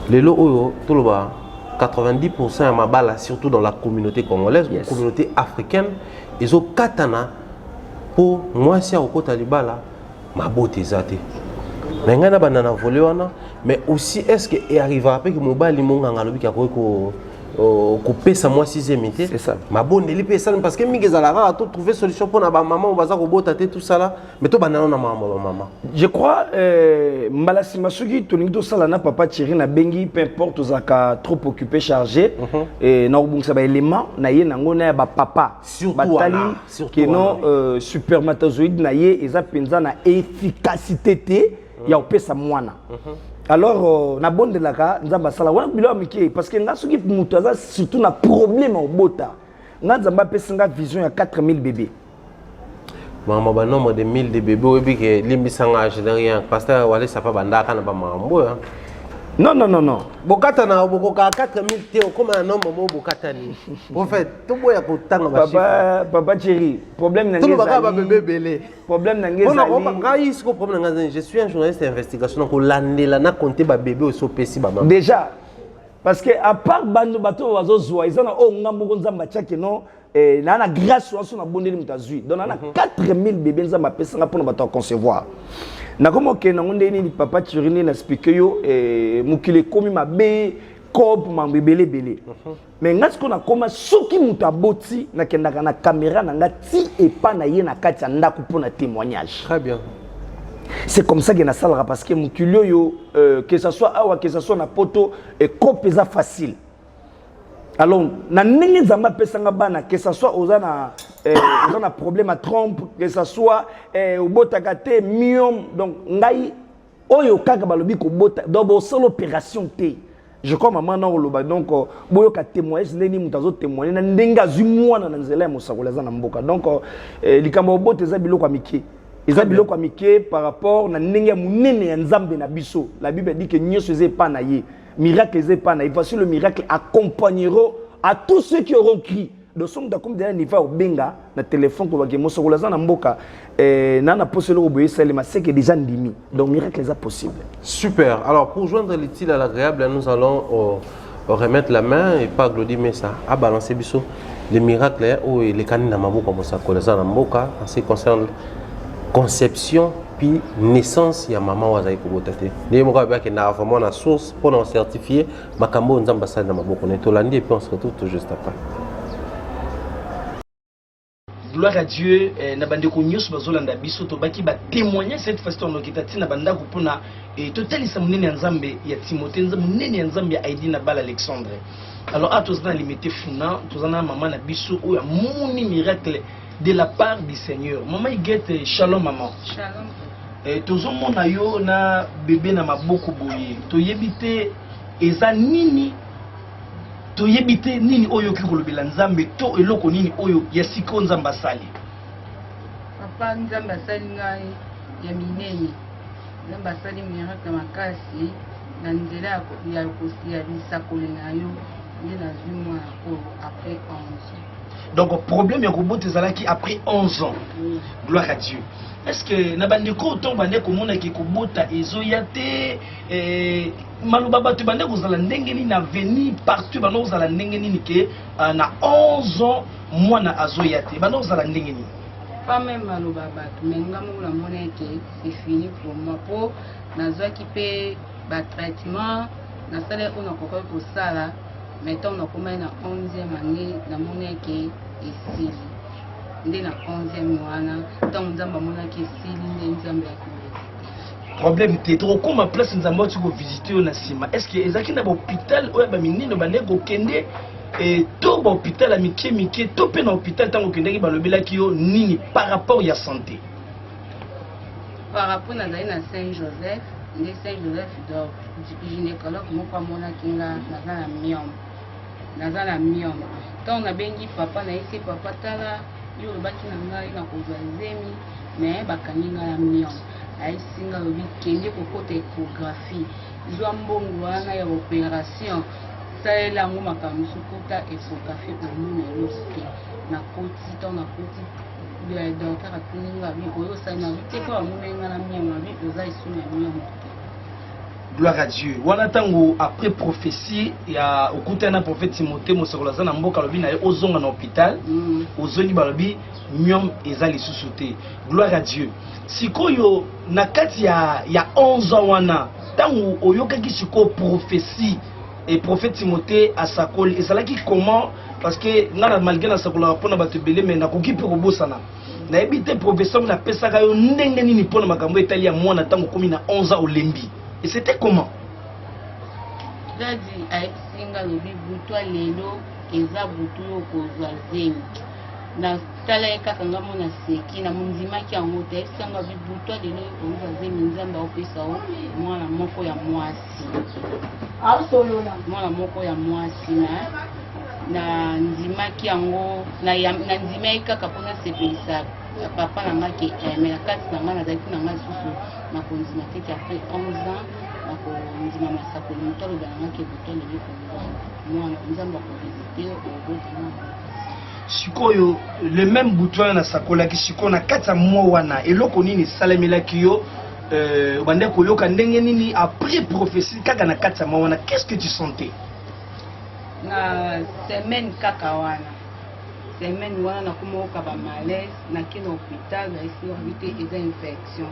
lelo oyo toloba 90% ya mabala surtout dans la communauté congolaise la communauté africaine ils ont katana pour moi si au kota libala mabote zate na ngana banana volé wana mais aussi est-ce que il arrivera pas que mobali monganga lobi ka ko couper sa moi 6e été c'est ça ma bonne lipe ça parce que migezala tout trouver solution pour na ba maman baza ko bota tout ça là mais to banana na maman je crois mbalasi masuki toningi to sala na papa Thierry na bengi peu importe zaka trop occupé chargé et na obungisa ba élément na ye nango na ba papa batali que non spermatozoïde na ye eza penza na efficacité té ya opesa mwana. Alors, na bonne de la cas, nzamba sala wana bilo amiki parce que nga soki mutu aza surtout na problème au bota. Nga nzamba pesa nga vision ya 4000 bébés. Maman ba nombre de 1000 de bébés obi ke limbisanga rien pasteur wale ça pas bandaka na ba mambo. Non non non non. Bokata na bokoka 4000 te comme un homme mo bokata ni. Prophète, to boya ko tanga ba papa Thierry, problème na ngeza. To ba bébé belé. Problème na ngeza. Je suis un journaliste d'investigation donc landela na compter ba bébé au sopesi ba maman. Déjà parce que à part bando bato wazo zwa izana o ngambo nzamba chake non na grâce waso na bondeli mutazui. Donc na 4000 bébés nzamba pesa nga pour bato concevoir. Na komo ke na ngonde ni papa Thierry na expliquer yo mukile komi mabe cop mambebele belé. Mais ngas ko na koma soki mutaboti na kendaka na caméra na ngati et pas na ye na kati ndako pour na témoignage. Très bien. C'est comme ça que na salera parce que mukilio yo que ça soit awa que ça soit na poto et cop eza facile. Alors na ndenge nzamba pesanga bana que ça soit ozana ozana problème à trompe que ça soit obotaka te myome donc ngai oyo kaka balobi ko bota donc seule opération te je crois maman na oloba donc boyo ka témoigner ndeni mutazo témoigner na ndenga zumwana na nzela ya mosakola za na mboka donc likambo bote za biloko amiki eza biloko amiki par rapport na ndenge munene ya nzambe na biso la Bible dit que nyoso eze pa na ye miracle eze pa na ye voici le miracle accompagneront à tous ceux qui auront crié de son d'accord derrière niveau benga na téléphone ko ba mosakola za na mboka na poselo ko boye salema c'est que déjà ndimi donc miracle est possible. Super. Alors pour joindre l'utile à l'agréable nous allons remettre la main et pas Glody Messa à balancer biso les miracles ou les canines na maboko mosakola za na mboka en ce qui concerne conception puis naissance ya maman wazayi kobota te ndenge moko ba ke na vraiment na source pour nous certifier makambo nzamba sala na maboko ne tolandi et puis on se retrouve tout juste après. Gloire à Dieu, na bandeko nyos bazolanda biso to baki ba témoigner cette fois on okita tina bandako pona et totalisa munene ya Nzambe ya Timothée nzambe munene ya Nzambe ya Aidi na bala Alexandre. Alors à tous dans limité funa, tous na maman na biso o ya moni miracle de la part du Seigneur. Maman igete shalom maman. Shalom. Tozo mona yo na bébé na maboko boye. To yebite eza nini to yebite nini oyo ki kolobela Nzambe to eloko nini oyo ya siko Nzamba sali. Papa Nzamba sali ngai ya minene. Nzamba sali miracle makasi na nzela ya kosia bisakole na yo nde na zuma ko après 11 ans. Donc problème ya kobota ezalaki après 11 ans. Gloire à Dieu. Est-ce que na bandeko to bandeko mona ki kobota ezoya te maluba bato bandeko zala ndenge ni na venir partout bandeko zala ndenge ni ke na 11 ans mwana azoya te bandeko zala ndenge ni. Pas même maluba bato mais ngamu la mona ke c'est fini pour moi pour nazwaki pe ba traitement na sala on a kokoi ko sala mettons na koma na 11e année na mona ke ici nde na 11e wana donc Nzamba mona ke sili nde Nzamba ya kubeta problème te to koma place Nzamba tu ko visiter na sima est-ce que ezaki na hôpital oya ba minino bandeko kende et to ba hôpital amike mike to pe na hôpital tango kende ki balobela ki yo nini par rapport ya santé par rapport na na Saint-Joseph nde Saint-Joseph donc gynécologue moko amonaki nga naza na myome donc nabengi papa na esi papa tala yo olobaki na ngai na kozwa zemi mais bakangi ngai ya myome ayesi ngai lobi kende kokota échographie zwa mbongo wana ya opération salela yango makambo sukuta efokafe omona eloko te na koti to na koti docteur atuninga bi oyo osali na bi te ko amonenga na miango na bi oza esu na miango te. Gloire à Dieu. Wana tango après prophétie ya okuta na prophète Timothée mosakola za na mboka lobi na ye ozonga na hôpital ozongi balobi myom eza lisusu te. Gloire à Dieu. Sikoyo na kati ya 11 ans wana tango oyokaki siko prophétie et prophète Timothée asakoli ezalaki comment parce que ngana malgré na sakola pona bato belé mais nakoki pe kobosana na ebite professeur na pesaka yo ndenge nini pona makambo etali ya mwana tango komi na 11 ans olembi. Et c'était comment? Dadi ayekisinga lobi butu lelo eza butu yo kozwa zengi na tala ye kaka nga mona seki na mondimaki yango te ayekisanga bi butu lelo kozwa zengi nzambe aopesa o mwana moko ya mwasi aosolola mwana moko ya mwasi na ndimaki yango na ndima ye kaka mpona sepelisa papa na nga ke mais na kati na nga nazalaki na nga lisusu na kondima tete après 11 ans na kondima masakoli moto aloba na nga ke buto lelo konga mwana nzambe akovisite obozima sikoyo le même bouton na sakolaki sikoyo na kati ya mwa wana eloko nini esalemelaki yo obande koyoka ndenge nini après prophétie kaka na kati ya mwa wana qu'est-ce que tu sentais na semaine kaka wana semaine wana nakomoka ba malaise nakende hôpital baesinga babite eza infection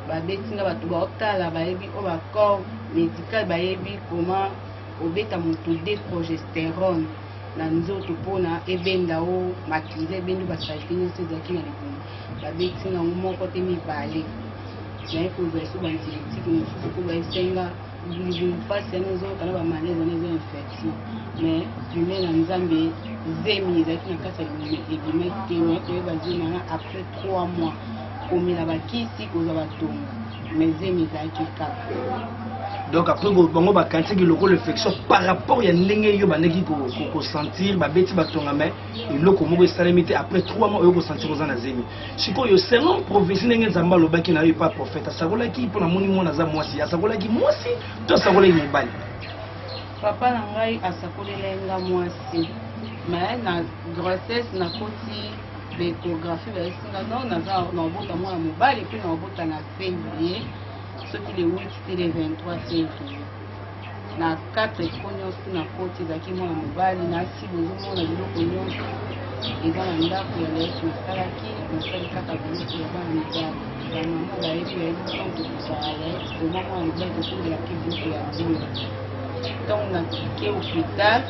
babetinga bato baotala bayebi o bacors médical bayebi koma obeta moto de progestérone na nzoto mpona ebenda o makiliza ebendi basalite nyonso ezalaki na libumu babetinga yango moko te mibale naye kozwa eso baantibiotique mosusu po baesenga libumu mpasi yana ezokana bamalaise wana eza infection mais lume na nzambe zemi ezalaki na kati ya ebimaki te naye koyeba zemi wana après 3 mois komela bakisi kozwa batonga mais zemi ezalaki kaka. Donc après bango bakantiki loko l'infection par rapport ya ndenge yo bandeki ko sentir babeti batonga mais eloko moko esalemi te après 3 mois yo ko sentir oza na zemi sikoyo selon prophétie ndenge nzambe alobaki na yo pas prophète asakolaki mpona moni mwana aza mwasi asakolaki mwasi to asakolaki mobali. Papa na ngai asakolelenga mwasi mais na grossesse nakoti l'échographie baesinga non naza na obota mwana mobali mpe na obota na février soki le 8 te le 23 février na 4 eko nyonso na koti ezalaki mwana mobali nasi bozomona biloko nyonso eza na ndako ya leki nasalaki nasali kaka biloko ya bana mibali bamama bayebi bayebi ntango tokosala leki koma mwana mobali tokozelaki biloko ya bino ntango nakike hôpital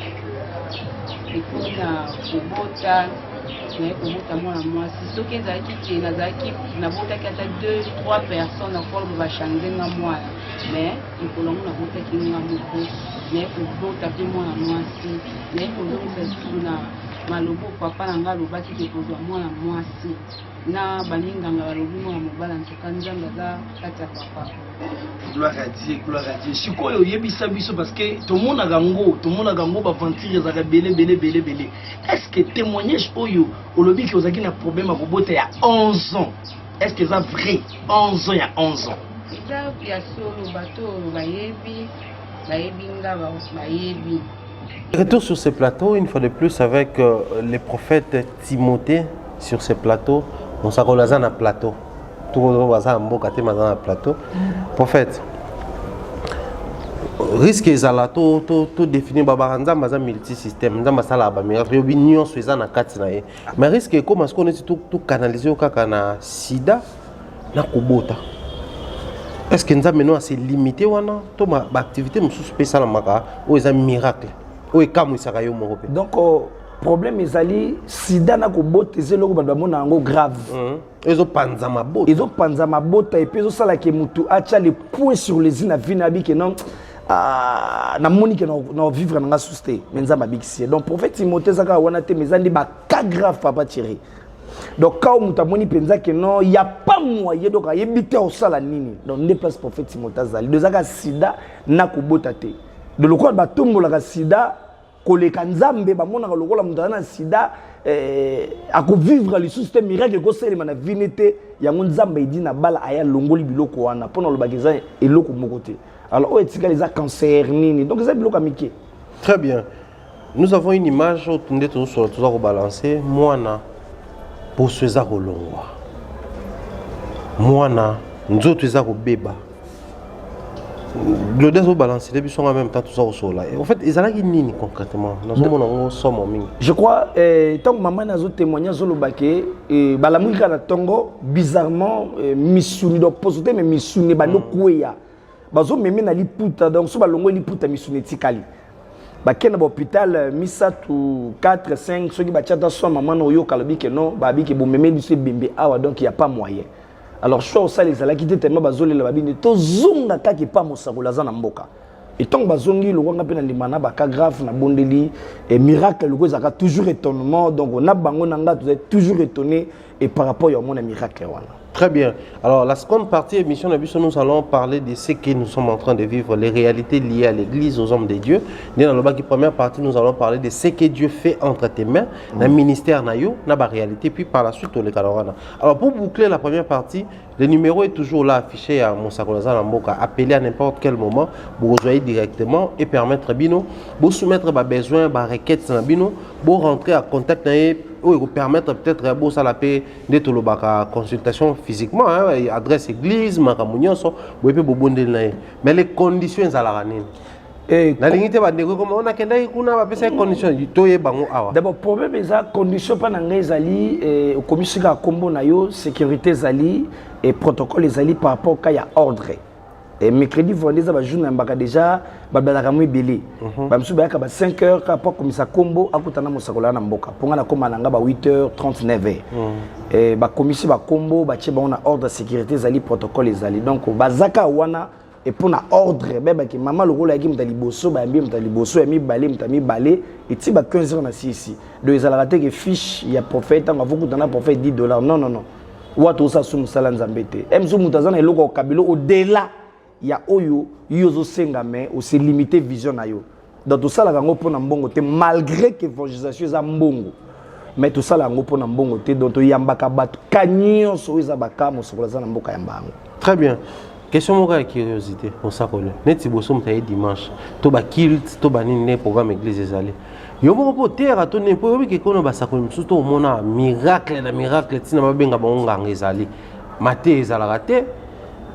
ekomi na kobota naye kobota mwana mwasi soki ezalaki te nazalaki nabotaki ata 2-3 personnes nakoloba bachange nga mwana mais likolo yango nabotaki nga moko naye kobota mpe mwana mwasi naye kozongisa suku na malobo papa na nga alobaki te kozwa mwana mwasi na balinganga balobi mwana mobala ntoka nzambe aza kati ya papa. Gloire à Dieu, gloire à Dieu. Sikoyo yebisa biso parce que tout le monde a gango baventure ezaka belé. Est-ce que témoignage oyo olobi ki ozaki na problème à kobota ya 11 ans? Est-ce que c'est vrai? 11 ans il y a 11 ans. Eza ya solo bato bayebi nga bayebi. Retour sur ce plateau, une fois de plus, avec les prophètes Timothée sur ce plateau. On s'accorde à un plateau. Tout le monde va à un plateau. Prophète, risque est là, tout défini, babaranza, maza multisystème, maza masala miracle, opinion sur ça na katina. Mais risque est comme est-ce qu'on est tout canalisé au kaka na sida, na kubota. Est-ce que nous avons assez limité ou non? Tout ma activité me spéciale en maka ou est un miracle. Donc, problème ezali sida na kobota ezelo ko bamona yango grave. Ezo panza mabota et puis ezo sala ke mutu acha le point sur les ina vina bi ke non na moni ke non vivre na susté menza mabikisi. Donc prophète Timothée zaka wana te mezandi ba cas grave papa Thierry. Donc quand mutu moni penza ke non il y a pas moyen donc ayebite au sala nini. Donc ne place prophète Timothée zali de zaka sida na kobota te. De lokwa ba tombola ka sida koleka nzambe bamona lokola mutana sida ako vivre le système miracle ko selema na vinité yango nzambe idi na bala aya longoli biloko wana pona lo bageza eloko moko te. Alors o etika les cancer nini donc ça biloko amike Très bien. Nous avons une image où nous avons balancé. Moana, pour ce Zarolongwa. Moana, nous avons bébé. Le deux ont balancé, les sont en même temps tous au là. En fait, ils ont nini concrètement. Je crois, tant que maman a témoigné sur le baquet, balamouika na tongo bizarrement misuni donc posité mais misuni ba no kuya. Bazo meme na liputa donc so balongo liputa misuni tikali. Bakena ba hôpital misa tout 4 5 ceux qui ba tchata so maman no yo kalobi que non, ba bi que bo meme lycée bimbe awa donc il y a pas moyen. Alors chose ça les ala qui tellement bazoli la babine to zunga kaki pa mosakola za na mboka. Et tant que bazongi le wanga pe na limana ba ka grave na bondeli et miracle le zaka toujours étonnement donc on a bango nanga vous êtes toujours étonné et par rapport à mon miracle wana. Très bien. Alors, la seconde partie de l'émission, nous allons parler de ce que nous sommes en train de vivre, les réalités liées à l'Église, aux hommes de Dieu. Dans la première partie, nous allons parler de ce que Dieu fait entre tes mains, le ministère, la réalité, puis par la suite, le Kalawana. Alors, pour boucler la première partie, le numéro est toujours là affiché à Monsakolaza Lamboka. Appelez à n'importe quel moment, vous rejoignez directement et permettre Bino, vous soumettre vos besoins, vos requêtes, vous rentrer en contact ou vous permettre peut-être de ça la paix d'être la consultation physiquement, adresse église, maramounion, vous pouvez vous bonder mais les conditions à la ranine. La limite va dire comment on a des conditions. D'abord, le problème est que les conditions pas n'engagent au commission à combo nayo sécurité zali et protocole zali par rapport au cas y a ordre. Et mercredi vendredi ça va journée mbaka déjà babala kamwe belé. Ba msuba yaka ba 5h ka pa komisa kombo akutana mosakola na mboka. Ponga na koma nanga ba 8h39. Et ba komisi ba kombo ba tche ba on a ordre sécurité zali protocole zali. Donc bazaka wana et pour na ordre beba ki mama le rôle yaki mtali boso ba mbi mtali boso ya mi balé et ti ba 15h na ici. Donc ils allaient que fiche il y a prophète on va vous donner prophète $10. Non. Watu sa sumu sala nzambete. Emzo mutazana eloko au kabilo au-delà il y a oyo yozo senga mais aussi limité vision na yo dans tout ça la gango pona mbongo te malgré que évangélisation za mbongo mais tout ça la gango pona mbongo te donc yambaka bato kanyo so iza bakamo so za na mboka yambango. Très bien. Question moka curiosité on s'accorde neti boso mtaye dimanche to ba kilt to ba nini programme église ezali yo moko po terre to ne po yobi ke kono ba sakolo msusu to mona miracle tina babenga bango nganga ezali mate ezala raté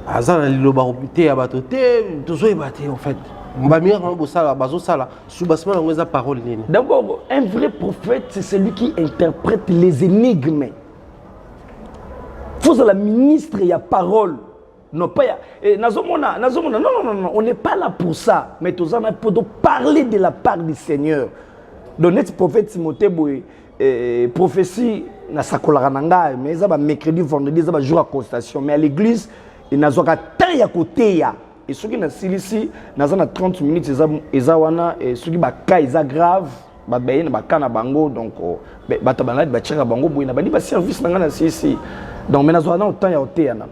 azana liloba opité ya bato te toujours ebaté en fait mbamira quand bosala bazosala soubasement la ngeza parole nini. D'abord un vrai prophète c'est celui qui interprète les énigmes. Faut la ministre ya parole non pas nazomona non on n'est pas là pour ça mais tous en pour parler de la part du Seigneur. Donc notre prophète Timothée boy prophétie na sakola nanga mais ça va mercredi vendredi ça va jour à constatation mais à l'église il n'a pas tant ya côté ya et ceux qui na silisi na 30 minutes eza wana et ceux qui ba cas eza grave ba baye na ba kana bango donc ba tabana ba tchera bango boy na ba ni ba service na ngana silisi donc mais na zo na temps ya côté ya na.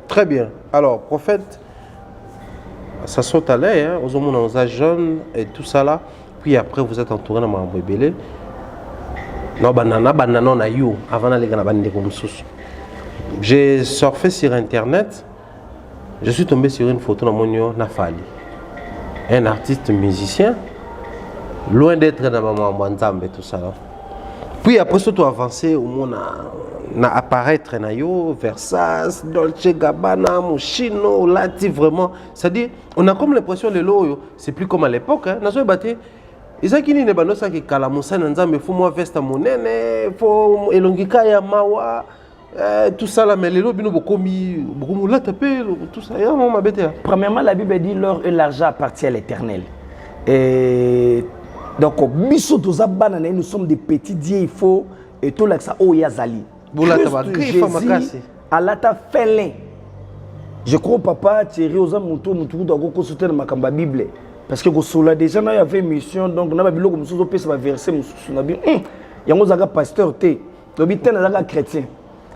Très bien. Alors prophète ça saute à l'air aux hommes on a jeunes et tout ça là puis après vous êtes entouré dans mambo belé non banana na you avant d'aller na bande comme sous. J'ai surfé sur internet. Je suis tombé sur une photo de Monio Nafali, un artiste musicien, loin d'être dans ma Mwanzambe tout ça. Puis après ça, tu avancé au monde na apparaître nayo Versace, Dolce Gabbana, Moschino, Lati vraiment. C'est-à-dire, on a comme l'impression de l'eau, c'est plus comme à l'époque. Hein. Nazo baté. Isaki ni ne banosa ki kalamusa nzambe faut moi veste monene, faut elongika ya mawa. Tout ça là, mais les lobbies beaucoup là taper tout ça. Premièrement, la Bible dit l'or et l'argent appartient à l'Éternel. Et donc, nous sommes des petits dieux, il faut et tout là que ça oh yazali. Jésus Allah t'a fait l'un. Je crois papa Thierry aux hommes mutu doit consulter dans ma Bible parce que cela déjà il y avait une mission donc on a bilo comme sous ça va verser na Bible. Il y a un pasteur té, le bitin na chrétien.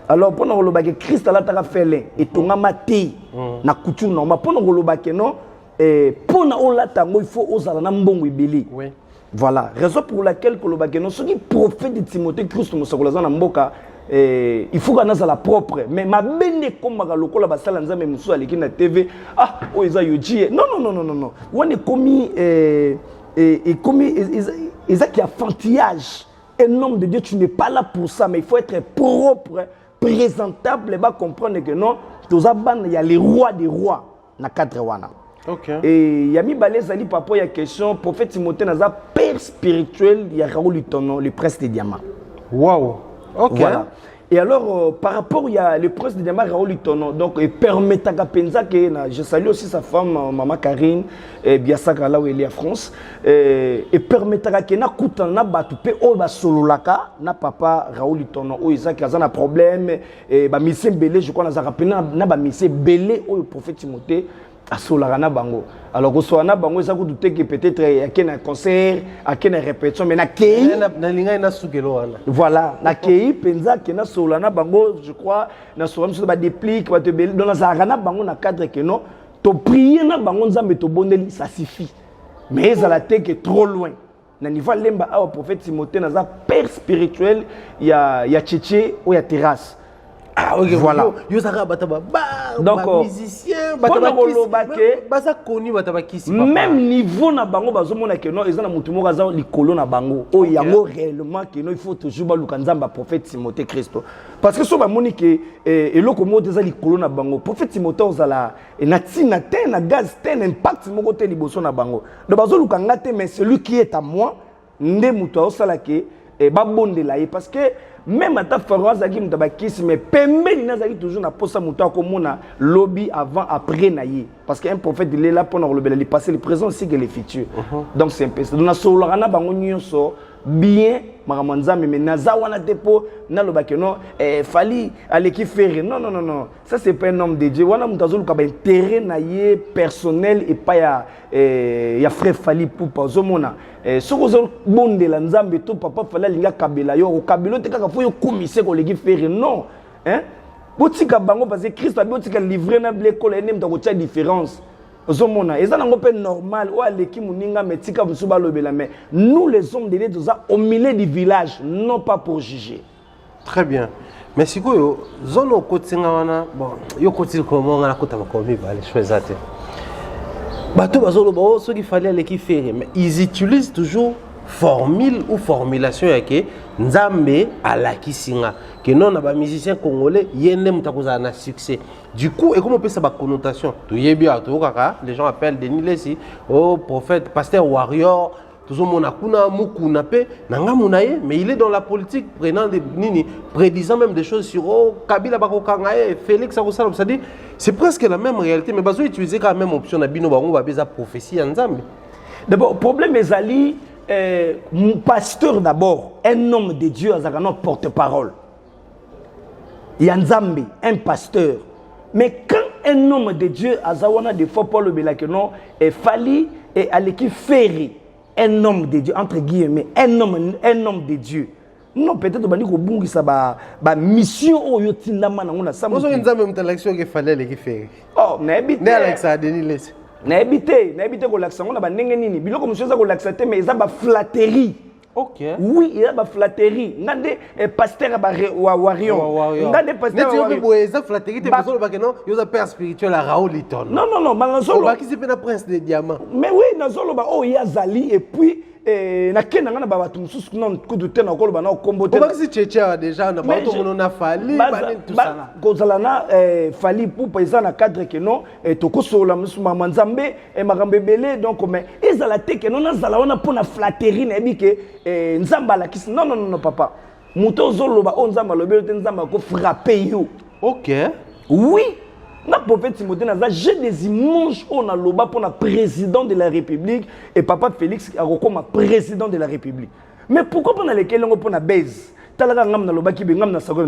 Alors pendant le bac Christ Allah t'a fait l'un et ton amati na coutume non mais pendant le bac non et pendant on la tango il faut osala na mbongo ibeli. Oui. Voilà, raison pour laquelle le bac non ce qui prophète de Timothée Christ musakola na mboka il faut qu'on ait la propre mais ma bende comme ma lokola basala nzambe musu aleki na TV ah o eza yoji non on est commis et comme ils ont qui affantillage. Un homme de Dieu, tu n'es pas là pour ça, mais il faut être propre, présentable, et comprendre que non, il y a les rois des rois dans 4 wana. Okay. Et il y a mis Balezali papa, il y a question, prophète Timothée dans un père spirituel, il y a Raoul Lutono, le prince des diamants. Waouh. Ok. Voilà. Et alors, par rapport, il y a le prince de diamant Raoul Lutono. Donc, il permet à Penza que je salue aussi sa femme, maman Karine, et Biasaka, là où elle est en France. Et permet à que na koutana batoupe, ou ba sololaka, na papa Raoul Lutono, ou Isaac, il y a un problème, et ba mission belé, je crois, na rappelé, na ba mission belé, ou le prophète Timothée. Asolarana bango. Alors que soit na bango ça coûte que peut-être il y a un concert, il y a une répétition mais na kei voilà, na kei penza que na solana bango je crois na solana sur ba déplique ba te bel dans la rana bango na cadre que non to prier na bango nzambe to bondeli ça suffit. Mais ça la tête est trop loin. Na niveau lemba au prophète Timothée na père spirituel il y a Tchétché ou il y a terrasse. Ah, ok, voilà. Donc, musicien, même niveau na bango bazomona que non ezana mutu moko aza likolo na bango o yango réellement que non il faut toujours baluka nzamba prophète Timothée Christo parce que so ba moni que eloko mo eza likolo na bango prophète Timothée ozala na tina te na gaz te na impact moko te liboso na bango donc bazoluka ngate mais celui qui est à moi nde mutu osala ke ba bondela parce que même à ta pharoise qui me tabakis mais pembeni nazaki toujours na posa mutu akomona lobby avant après naïe parce qu'un prophète il est là pour nous le passé le présent aussi que le futur donc c'est un peu ça donc na solorana bango nyonso bien maramanzambe mais nazawana depo na lobake non fali aleki faire non ça c'est pas un homme de Dieu wana mutazolu ka ba intérêt naïe personnel et pas ya frère fali pour pas zomona soko zo bondela nzambe to papa fala linga kabela yo kabelo te kaka fo yo komise ko leki faire non hein botika bango parce que Christ a botika livrer na blé ko ene mta ko tia différence zomona eza nango pe normal o aleki muninga metika busuba lobela mais nous les hommes de Dieu au milieu du village non pas pour juger. Très bien. Mais si yo zone au kotinga wana bon yo kotil comment ngana kota makomi bale choisate bato bazolo ba ceux qui fallait aleki faire mais ils utilisent toujours formule ou formulation yake nzambe alakisinga que non na ba musicien congolais yende mutakoza na succès du coup et comment on peut ça ba connotation to yebia to kaka les gens appellent Denis Lesi oh prophète pasteur warrior toujours mon akuna mukuna pe nanga munaye mais il est dans la politique prenant des nini prédisant même des choses sur oh Kabila bakokangaye Félix akosala ça dit c'est presque la même réalité mais bazo utiliser quand même option na bino bango ba beza prophétie en nzambe d'abord problème ezali mon pasteur d'abord, un homme de Dieu, un porte-parole. Il y a Nzambe, un pasteur. Mais quand un homme de Dieu, Azawana de fois Paul Belakenon, est fallu et à l'équipe ferry, un homme de Dieu, entre guillemets, un homme de Dieu. Non, peut-être que vous avez une mission où vous avez une mission. Vous avez une élection qui fallait l'équipe ferry. Oh, mais Alexa Denis Lesi. Na habité ko laksa ngona ba ndenge nini biloko monsieur za ko laksa te mais eza ba flatterie. OK. Oui, il y a ba flatterie. Ngande pasteur ba warion. Ngande pasteur wa warion. Mais tu flatterie te besoin ba que non, yo za père spirituel à Raoul Liton. Non, manazolo. Ba ki c'est pas prince des diamants. Mais oui, nazolo ba oh ya zali et puis na kena ngana ba batu mususu non coup de tena ko ba na kombo te. Ba ki tchétché déjà na ba to na fali ba tout ça là. Kozalana fali pour paysan na cadre que non to ko sola musuma manzambe e makambe belé donc mais ezala te que non nazala wana pour na flatterie na bi que nzamba la kisi non papa. Muto zoloba on nzamba lobelo te nzamba ko frapper yo. OK. Oui. Na prophète Timothée naza j'ai des images on a loba pour na président de la République et papa Félix a comme président de la République. Mais pourquoi pour na lesquels on pour na base talaga ngam na loba ki be ngam na sago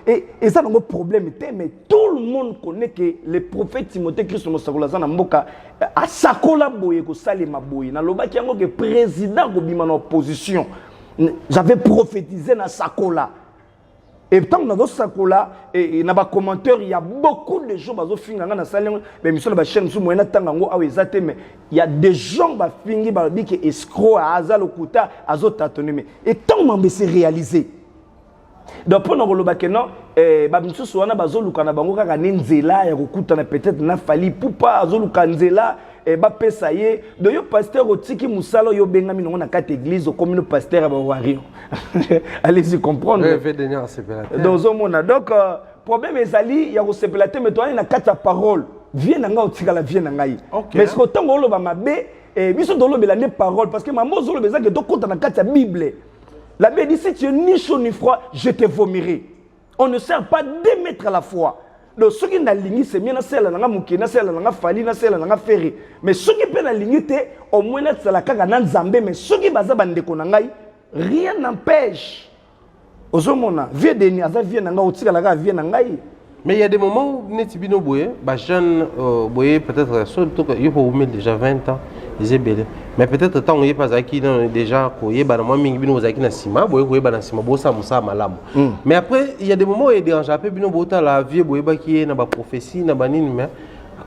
et ça n'a problème mais tout le monde connaît que le prophète Timothée Christ mo sakola za na mboka a sakola boye ko salima boye na loba ki yango que président ko bima na opposition j'avais prophétisé na sakola. Et tant que dans ce cas-là, il y a des commentaires, il y a beaucoup de gens qui font dans la salle, mais il y a des gens qui font des escrocs à Azal au Kouta, à Zotatone. Et tant que c'est réalisé. Donc, pour nous, peut-être na fali poupa azoluka nzela bapesa ye do yo pasteur otiki musala yo bengami nango na kati église comme le pasteur à bawario. Allez-y comprendre. Donc donc problème ezali ya ko sepelate mais toi na kati ya parole vie na nga otika la vie na ngai. Mais ce que tango lo ba mabe biso dolo belane parole parce que maman zolo beza que dokota na kati ya Bible. La Bible dit si tu es ni chaud ni froid, je te vomirai. On ne sert pas d'émettre à la fois. Donc ceux qui n'ont ligné c'est bien na sela na muki na sela na fali na sela na ferry. Mais ceux qui peuvent na ligné au moins na sela kaka na nzambe mais ceux qui baza bandeko na ngai rien n'empêche. Ozomona vie de ni aza vie na nga otika la vie na ngai. Mais il y a des moments où Netibino Boye, jeune Boye peut-être surtout il faut déjà 20 ans, ils est belé. Mais peut-être tant on y est pas acquis déjà koye ba moi mingi bino zaki na sima, Boye koye ba na sima bosa musa malamu. Mais après il y a des moments où il dérange un peu bino bota la vie Boye ba qui est na ba prophétie na ba nini mais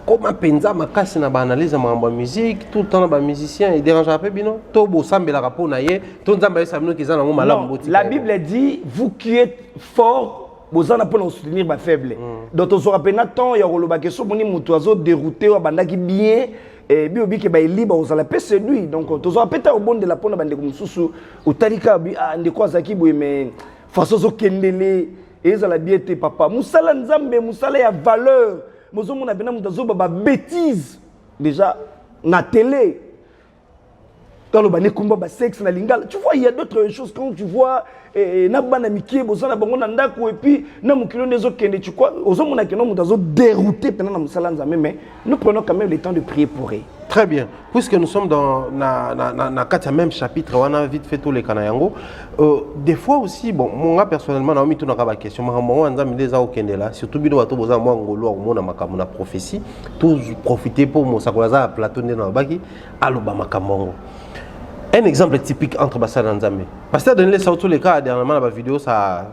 comment penza makasi na ba analyse ma musique tout le temps ba musicien il dérange un peu bino to bo sambela rapport na ye to nzamba yesa bino kiza na ngo malamu boti. La Bible dit vous qui êtes forts vous en apprenez à soutenir ma faible. Donc, on se rappelle temps, il y a eu des questions, on a dérouté, on a bien, et bien, on a libre, on a paix séduit. Donc, on se rappelle au bon de la peau, on a comme sous, au talika, on a quoi, Zaki, mais façon de kendele, et ça la bien, papa. Moussala Nzambe, Moussala, il y a valeur. Mozo, on a bien, on a bêtise. Déjà, na télé. Dans le bané kumba sexe na lingala, tu vois il y a d'autres choses quand tu vois na bana mikie bozana bango na ndako et puis na mukilo nezo kende tu quoi ozomona que non mudazo dérouté pendant na musala nzambe mais nous prenons quand même le temps de prier pour eux. Très bien. Puisque nous sommes dans na kata même chapitre on a vite fait tous les kanayango des fois aussi bon moi personnellement na omitu na ka ba question makambo nzambe ndeza okende là surtout bino bato boza mwa ngolo omona makambo na prophétie tous profiter pour mosakola za plateau na baki aloba makambo. Un exemple typique entre Bassal et Nzambe. Pasteur Daniel ça tous les cas dernièrement dans la vidéo ça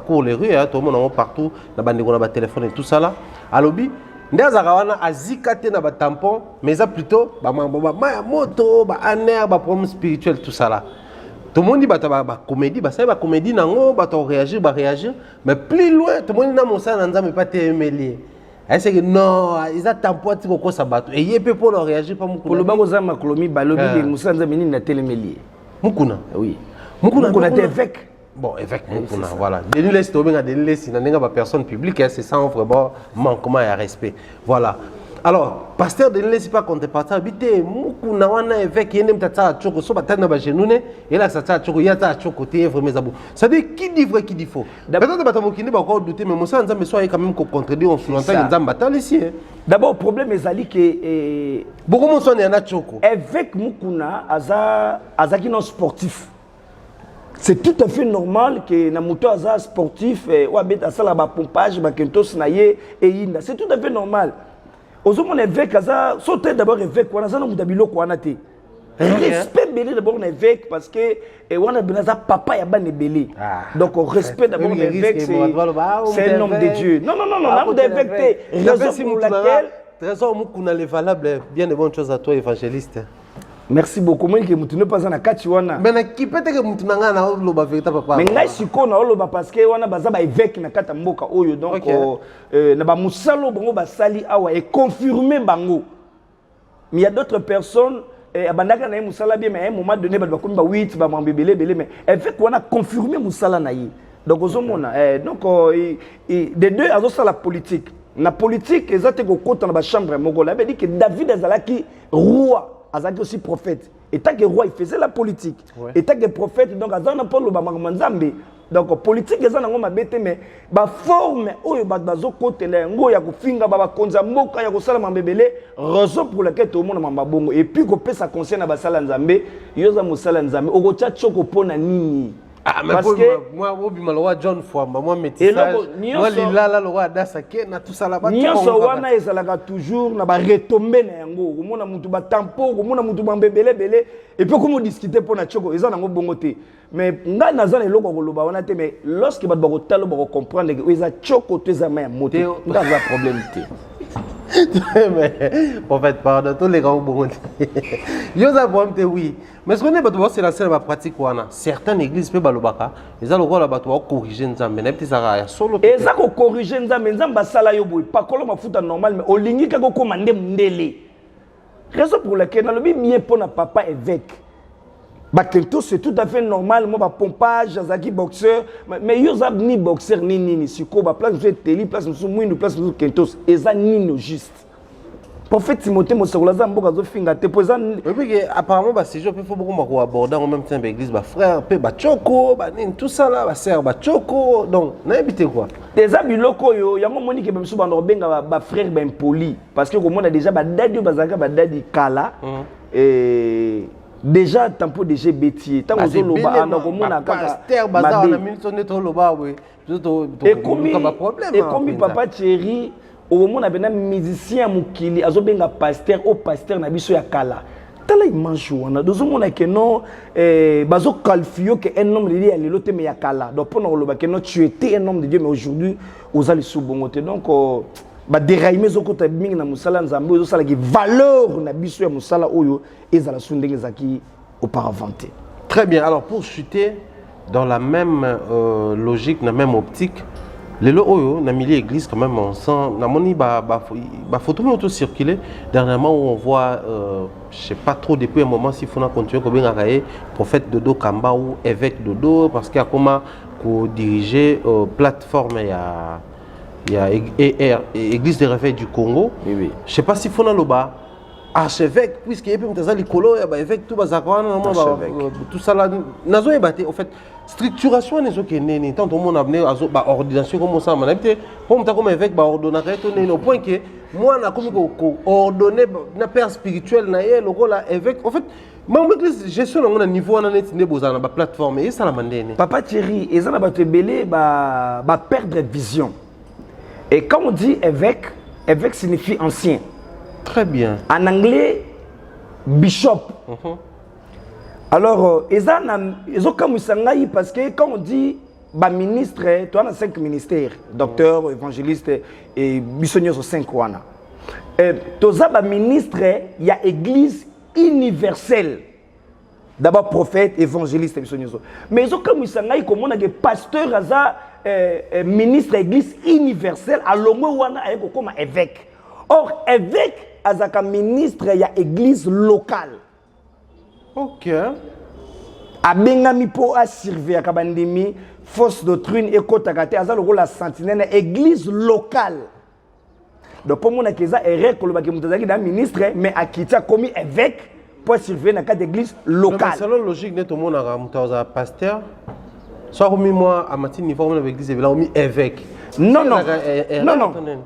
court les rues tout le monde partout na bandeko na ba téléphone et tout ça là. Alobi ndaza kawana azikate na ba tampon mais ça plutôt ba moto ba aner ba problème spirituel tout ça là. Tout le monde dit ba comédie ba ça ba comédie nango ba to réagir mais plus loin tout le monde na monsa Nzambe pas te mêler. C'est que non, ils attendent pas que ça batte. Et il peut pas réagir pas beaucoup. Pour le bas aux âmes, Colombie, balobi, les moussans zamini na télémélier. Mukuna. Oui. Mukuna t'es évêque. Bon, évêque Mukuna, voilà. Denis laisse tomber à Denis laisse, il n'a pas personne publique, c'est ça vraiment manquement et respect. Voilà. Alors, pasteur Denis laisse pas contrepartie, habité Mukuna wana évêque, il n'aime pas tchoko, so batana ba genoune, et là ça tchoko, il y a tchoko, t'es vraiment zabou. Ça dit qui dit vrai, qui dit faux. Peut-être batamo qui n'est pas encore douté, mais mon sang Nzambe soit quand même contredit, on sous-entend Nzambe batal ici. D'abord, le problème est que beaucoup de gens sont tchoko. Évêque Mukuna azaki non sportif. C'est tout à fait normal que na moto aza sportif ou abeta sala ba pompage ba kentos na ye et inda. C'est tout à fait normal. Ozomon évêque aza sauter d'abord évêque wana za na mutabilo ko wana te. Respect belé d'abord na évêque parce que wana benaza papa ya ba nebelé. Donc respect d'abord l'évêque c'est un homme de Dieu. Non homme d'évêque raison pour laquelle trésor Mukuna les valable bien de bonnes choses à toi évangéliste. Merci beaucoup. Moi, je ne pas en Katiwana. Mais qui peut être que tu n'as pas le véritable papa. Mais là, si on a le parce que on a bazaba évêque na kata mboka oyo donc na ba musalo bango basali awa et confirmer bango. Mais il y a d'autres personnes abandaka na musala bien mais à un moment donné ba comme ba 8 ba mbebele belé mais évêque on a confirmé musala na yi. Donc ozomona donc des deux azo ça la politique. Na politique ezate ko kota na ba chambre moko là dit que David azalaki roi. Azaki aussi prophète. Et tant que roi, il faisait la politique. Et tant que prophète, donc Azana Paul Manzambe. Donc politique, Azana Ngoma Bete, mais la forme, où bazo côté ngo ya kufinga baba konza mboka ya kusala mambebele, raison pour laquelle tout le monde mamba bongo. Et puis qu'on peut ça concerne à basala nzambe, yoza musala nzambe, ogocha choko pona nini. Ah, mais parce que moi, je suis John Fouamba, moi, métissage, moi, Lila, le roi d'Asake, tout ça là-bas. Nyonso wana ezalaka toujours na ba retomber na yango. Komona mutu ba tampo, komona mutu ba mbebele belé et puis comment discuter pour na choko, eza nango bongo te. Mais nga nazana eloko koloba wana te mais lorsque ba ko talo ba comprendre que eza choko te za ma moté, nga za problème te. Mais en fait pardon tous les grands bongo. Yo za problème te oui. Mais ce qu'on est bato c'est la seule pratique wana. Certaines églises pe balobaka, eza lokolo la bato corriger nzambe, na petit ça ya solo. Eza ko corriger nzambe, nzamba sala yo boy, pas kolo mafuta normal mais olingi ka ko komande mundele. Raison pour laquelle dans le bien pour na papa évêque. Bakento c'est tout à fait normal moi ba pompage azaki boxeur mais yo za ni boxeur ni siko ba place de télé place musu mwindu place musu kentos eza nino juste. Prophète Timothée Mosakola za mboka zo finga te poza oui que apparemment ba séjour peut faut beaucoup mako aborder en même temps l'église ba frère pe ba choko ba nini tout ça là ba sœur ba choko donc na habité quoi eza biloko yo yango moni ke biso ba benga ba frère ba impoli parce que comme on a déjà ba dadi bazaka ba dadi kala et déjà tempo déjà bêtier tant que loba anda ko mona kaka pasteur bazar na minute on est trop loba oui et comme papa Thierry au moment où un musicien mukili azobenga pasteur au pasteur na biso ya kala tala image wana dozo mona que non bazo qualifier que un homme de Dieu ya lelo te me ya kala donc pour nous que non tu étais un homme de Dieu mais aujourd'hui aux ali subongote donc ba dérailler zo kota mingi na musala nzambe ozo sala ki valeur na biso ya musala oyo ezala sundenge zaki auparavant. Très bien, alors pour chuter dans la même logique, dans la même optique, les lots na milieu église quand même on sent na moni ba photo mais auto circuler dernièrement où on voit je sais pas trop depuis un moment s'il faut continuer ko benga kaé prophète Dodo Kamba ou évêque Dodo parce qu'il y a comment ko diriger plateforme il y a église des réveils du Congo. Oui. Je sais pas s'il faut na loba archevêque puisque il y a peut-être likolo ya ba évêque tout bazakwana tout ça là nazo ébaté en fait structuration les autres nene tant tout le monde a venu ba ordination comme ça man habité comme ta comme évêque ba ordonnateur to nene au point que moi na comme ko ordonner na père spirituel na ye le rôle évêque en fait mon église gestion na niveau na net ne bozana ba plateforme et ça la mandene papa Thierry et ça na ba te belé ba perdre vision et quand on dit évêque signifie ancien. Très bien. En anglais, bishop. Alors, ils ont comme ça parce que quand on dit bah, ministre, tu as 5 ministères, docteur, évangéliste et missionnaire sur 5 wana. Tu as ministre, il y a église universelle. D'abord prophète, évangéliste et missionnaire. Mais ils ont comme ça comme on a des pasteurs, ministre église universelle, à l'homme wana comme évêque. Or, évêque, azaka ministre, il y a église locale. Ok. Abengami po a servir à Kabandimi, fausse doctrine et kotakate, azalo la sentinelle, église locale. Donc, pour moi, il y a un ministre, mais à qui a commis évêque pour servir dans une église locale. C'est la logique de tout le monde, un pasteur. Soit au moi, à ma niveau, on a l'église, on a mis évêque. Non.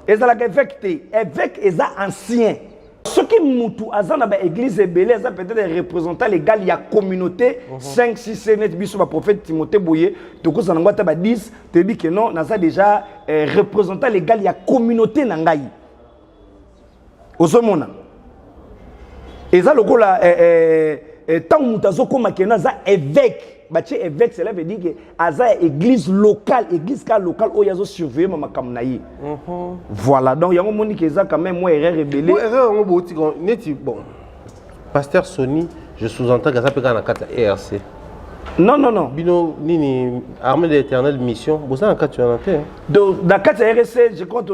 Et ça la évêque est ancien. Ce qui moutou azan na église belé ça peut-être des représentants légal il y a communauté 5 6 7 biso ba prophète Timothée Boye to ko sanangwa ta ba 10 te dit que non na ça déjà représentant légal il y a communauté na ngai. Ozomona. Et ça lokola tant mutazo koma ke na za évêque. Bache évêque cela veut dire que aza église locale où yazo surveiller mama kamnayi. Voilà donc yango moni que ça quand même moi erreur rebelle. Erreur ngo boti neti bon. Pasteur Sony, je sous-entends que ça peut na kata ERC. Non. Bino nini armée de l'éternel mission, boza na kata tu donc dans kata ERC je compte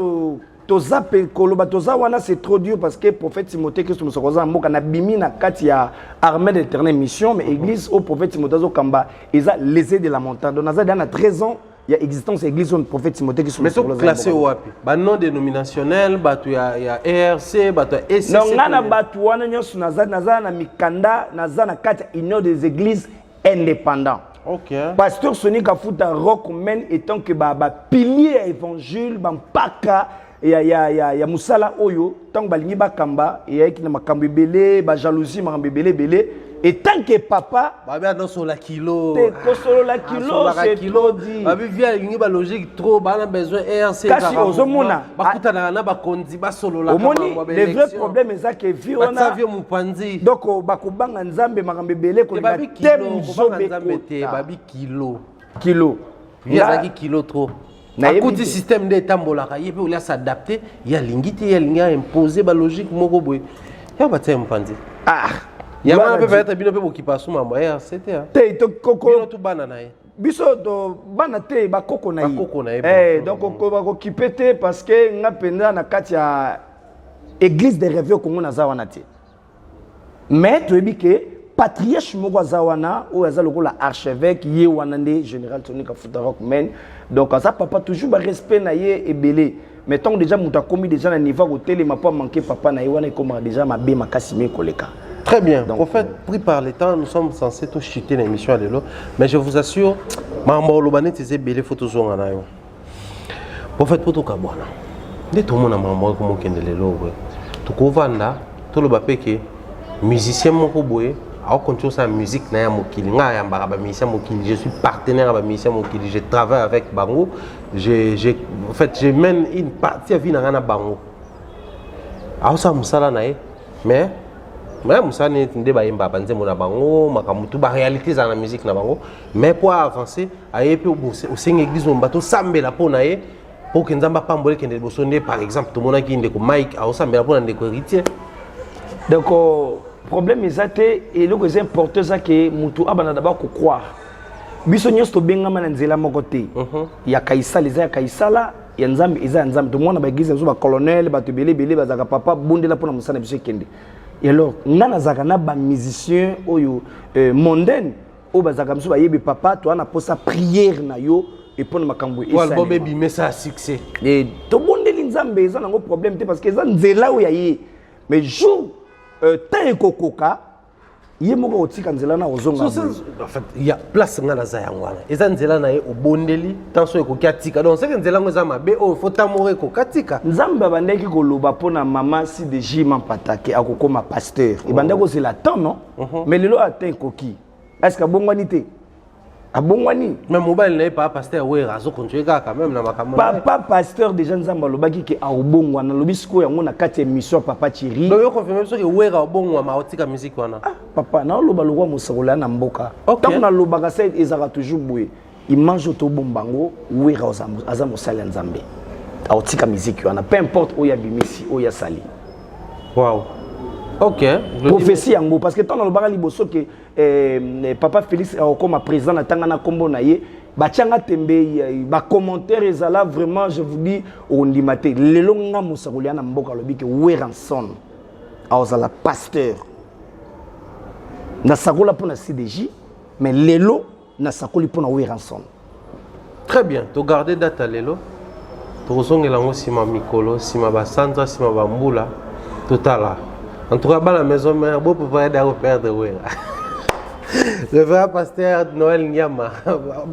toza pe koloba toza wana c'est trop dur parce que prophète Timothée Christ musokoza mboka na bimi na kati ya armée de l'éternel mission mais église au prophète Timothée zo kamba eza lésé de la montagne donc naza dans 13 ans il y a existence église au prophète Timothée Christ musokoza mais classé wapi ba non dénominationnel batu ya ERC batu SCC non ngana batu wana nyosu naza na mikanda naza na kati union des églises indépendants. Ok. Pasteur Sony Kafuta rock men étant que ba pilier évangile ba paka ya musala oyo tant balingi bakamba et qui na makambi belé ba jalousie makambi belé et tant que papa ba dans sur la kilo te solo la kilo c'est trop dit ba via lingi ba logique trop ba na besoin RC kasi ozomona bakutana na ba kondi ba solo la kama le vrai problème est ça que vi on a vie mupanzi donc bakubanga nzambe makambi belé ko na thème zobe babi kilo ya kilo trop. Écoute, système de tambolaka, il peut s'adapter, il y a l'ingité, il y a imposé la logique moko boy. Il y a pas de mpanzi. Il y a un peu peut-être bien peu qui passe ma moyen, c'était. Té to koko to banana. Biso do banate ba koko na yi. Donc ko ba ko kipete parce que nga penda na kati ya église des rêves ko ngona za wana té. mais tu dis que patriarche moko zawana ou aza lokola archevêque yé wanande général Tony Kafuta Rockman. Donc ça papa toujours ba respect na yé ebelé. Mais tant déjà muta commis déjà na niveau hôtel m'a pas manqué papa na yé comme déjà ma bé makasime koleka. Très bien. Donc, en fait, pris par le temps, nous sommes censés tout chuter l'émission à l'élo. Mais je vous assure, Mambo Lobane t'es belé photos en anayo. En fait, pour tout kabwana. Dès tout le monde a Mambo comme on kende l'élo. Tout kovanda, tout le bapé que musicien mon koboé, a continué sa musique na ya mokili. Nga ya mbara ba musicien mokili. Je suis partenaire ba musicien mokili. Je travaille avec Bango. En fait, je mène une partie à vie na ngana Bango. A ça musala na mais Moussa n'est pas un débat na bango, makamutu ba réalité dans la musique na bango, mais pour avancer, aye pe au sein église on bateau sambela pour naé pour que nzamba pambole kende bosonde par exemple tout monde qui inde ko Mike a sambela pour ndeko héritier. Donc problème ezate et le que c'est important ça que mutu abana d'abord ko croire. Biso nyos to benga mana nzela moko te. Ya kaisala ya kaisala ya nzambe eza nzambe tout monde ba église zo ba colonel ba to belé bazaka papa bondela pour na musana biso kende. Et alors, nana zakana ba musicien oyo mondaine o bazaka mso ba yebi papa to ana posa prière na yo et pour makambo esa. Wal bobe bi message succès. Et to bondeli nzambe eza nango problème te parce que eza nzela o ya ye. Mais jour tant ekokoka ye moko otika nzela na ozonga. En fait, il y a place ngana za yangwana. Eza nzela na ye obondeli tanso ekoki atika. Donc c'est que nzela ngo za mabe o faut tamore ko katika. Nzamba bandeki koloba pona mama si de jima patake akokoma pasteur. Et bandako c'est la temps non? Mais lelo atteint koki. Est-ce que bongwani te? Abongwani. Mais mobile n'est pas pasteur ouais razo continuer quand même na makambo. Papa pasteur déjà nzamba lobaki ke abongwa na lobisiko yango na kati émission papa Thierry. Donc yo confirmer que ouais abongwa ma otika musique wana. Papa na loba lokwa musakola na mboka. Tant na lobaka ça ezaka toujours boué. Il mange to bombango ouais aza mosala nzambe. Aotika musique wana peu importe oya bimisi oya sali. Wow. Ok. Prophétie yango parce que tant na lobaka liboso que papa Félix comme président na tangana kombo na ye batianga tembe ba commentaire ezala vraiment je vous dis on limité lelo nga musakolia na mboka lobi ke Weranson aozala pasteur na sakola pour na CDJ mais lelo na sakoli pour na Weranson. Très bien, to garder date lelo to zongela ngo sima mikolo sima ba sandra sima ba mbula totala. En tout cas, la maison mère, beau pour pas perdre ouais. Le vrai pasteur Noël Nyama,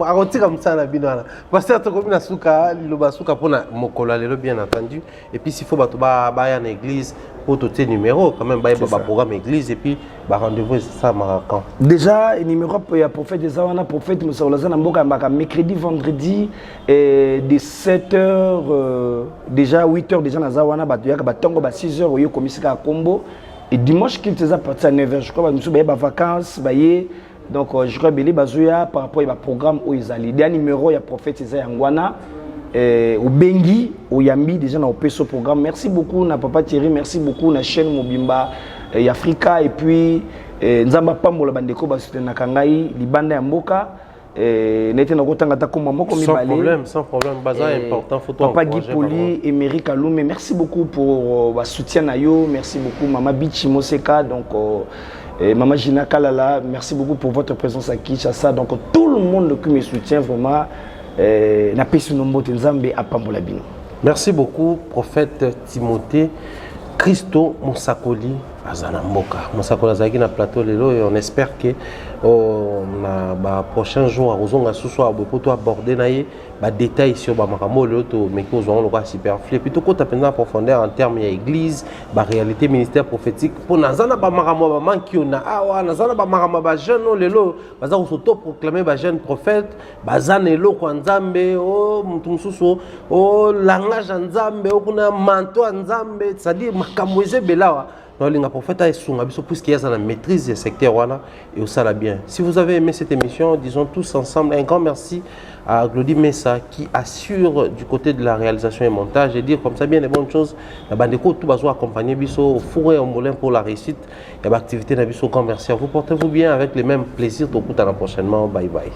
arrêtez comme ça la binoana. Pasteur to comme na suka, le suka pour na mokola le bien entendu. Et puis s'il faut ba en église pour tout tes numéros quand même ba programme église et puis ba rendez-vous ça maracan. Déjà numéro pour ya prophète des awana prophète musolaza na mboka mbaka mercredi vendredi et de 7h déjà 8h déjà na zawana ba tuyaka ba tongo ba 6h oyo komisika kombo. Et dimanche qu'il faisait partir à 9h, je crois que nous avons des vacances, donc je crois que nous avons par rapport au programme où ils allaient. Il y a un numéro, il y a prophète Isaïe Ngwana, au Bengi, au Yambi, déjà dans le programme. Merci beaucoup, na papa Thierry, merci beaucoup, na chaîne Mobimba, Africa, et puis Nzamba Pambo, la bandeko, na Kangai, Libanda Mboka. Sans problème, bazar important, photo. Papa Guy Poli, Emery Kaloum, merci beaucoup pour votre soutien à yo, merci beaucoup Maman Bichi Moseka, donc Maman Gina Kalala, merci beaucoup pour votre présence à Kinshasa, donc tout le monde qui me soutient vraiment, na pesu nombote nzambe apambola bino. Merci beaucoup prophète Timothée Christo Monsakoli azana mboka Monsakoli azaki na plateau lelo et on espère que na ba prochain jour à ozonga susu beaucoup to aborder na ye ba détails sur ba makambo lelo to mais que ozonga lokwa superflu plutôt ko tapena en profondeur en termes ya église ba réalité ministère prophétique pour nazana ba makambo ba manki na awa nazana ba makambo ba jeune lelo baza ko auto proclamer ba jeune prophète bazana eloko nzambe o mutu mususu o langage nzambe o kuna manto nzambe c'est-à-dire makambo ezebelawa. Non, les prophètes sont puisqu'il y a la maîtrise du secteur voilà et ça la bien. Si vous avez aimé cette émission, disons tous ensemble un grand merci à Glody Messa qui assure du côté de la réalisation et montage et dire comme ça bien les bonnes choses. La bande tout va accompagner biso au four et au moulin pour la réussite. Il y a l'activité d'un biso grand merci à vous. Portez-vous bien avec les mêmes plaisirs. Au bout à la prochainement. Bye bye.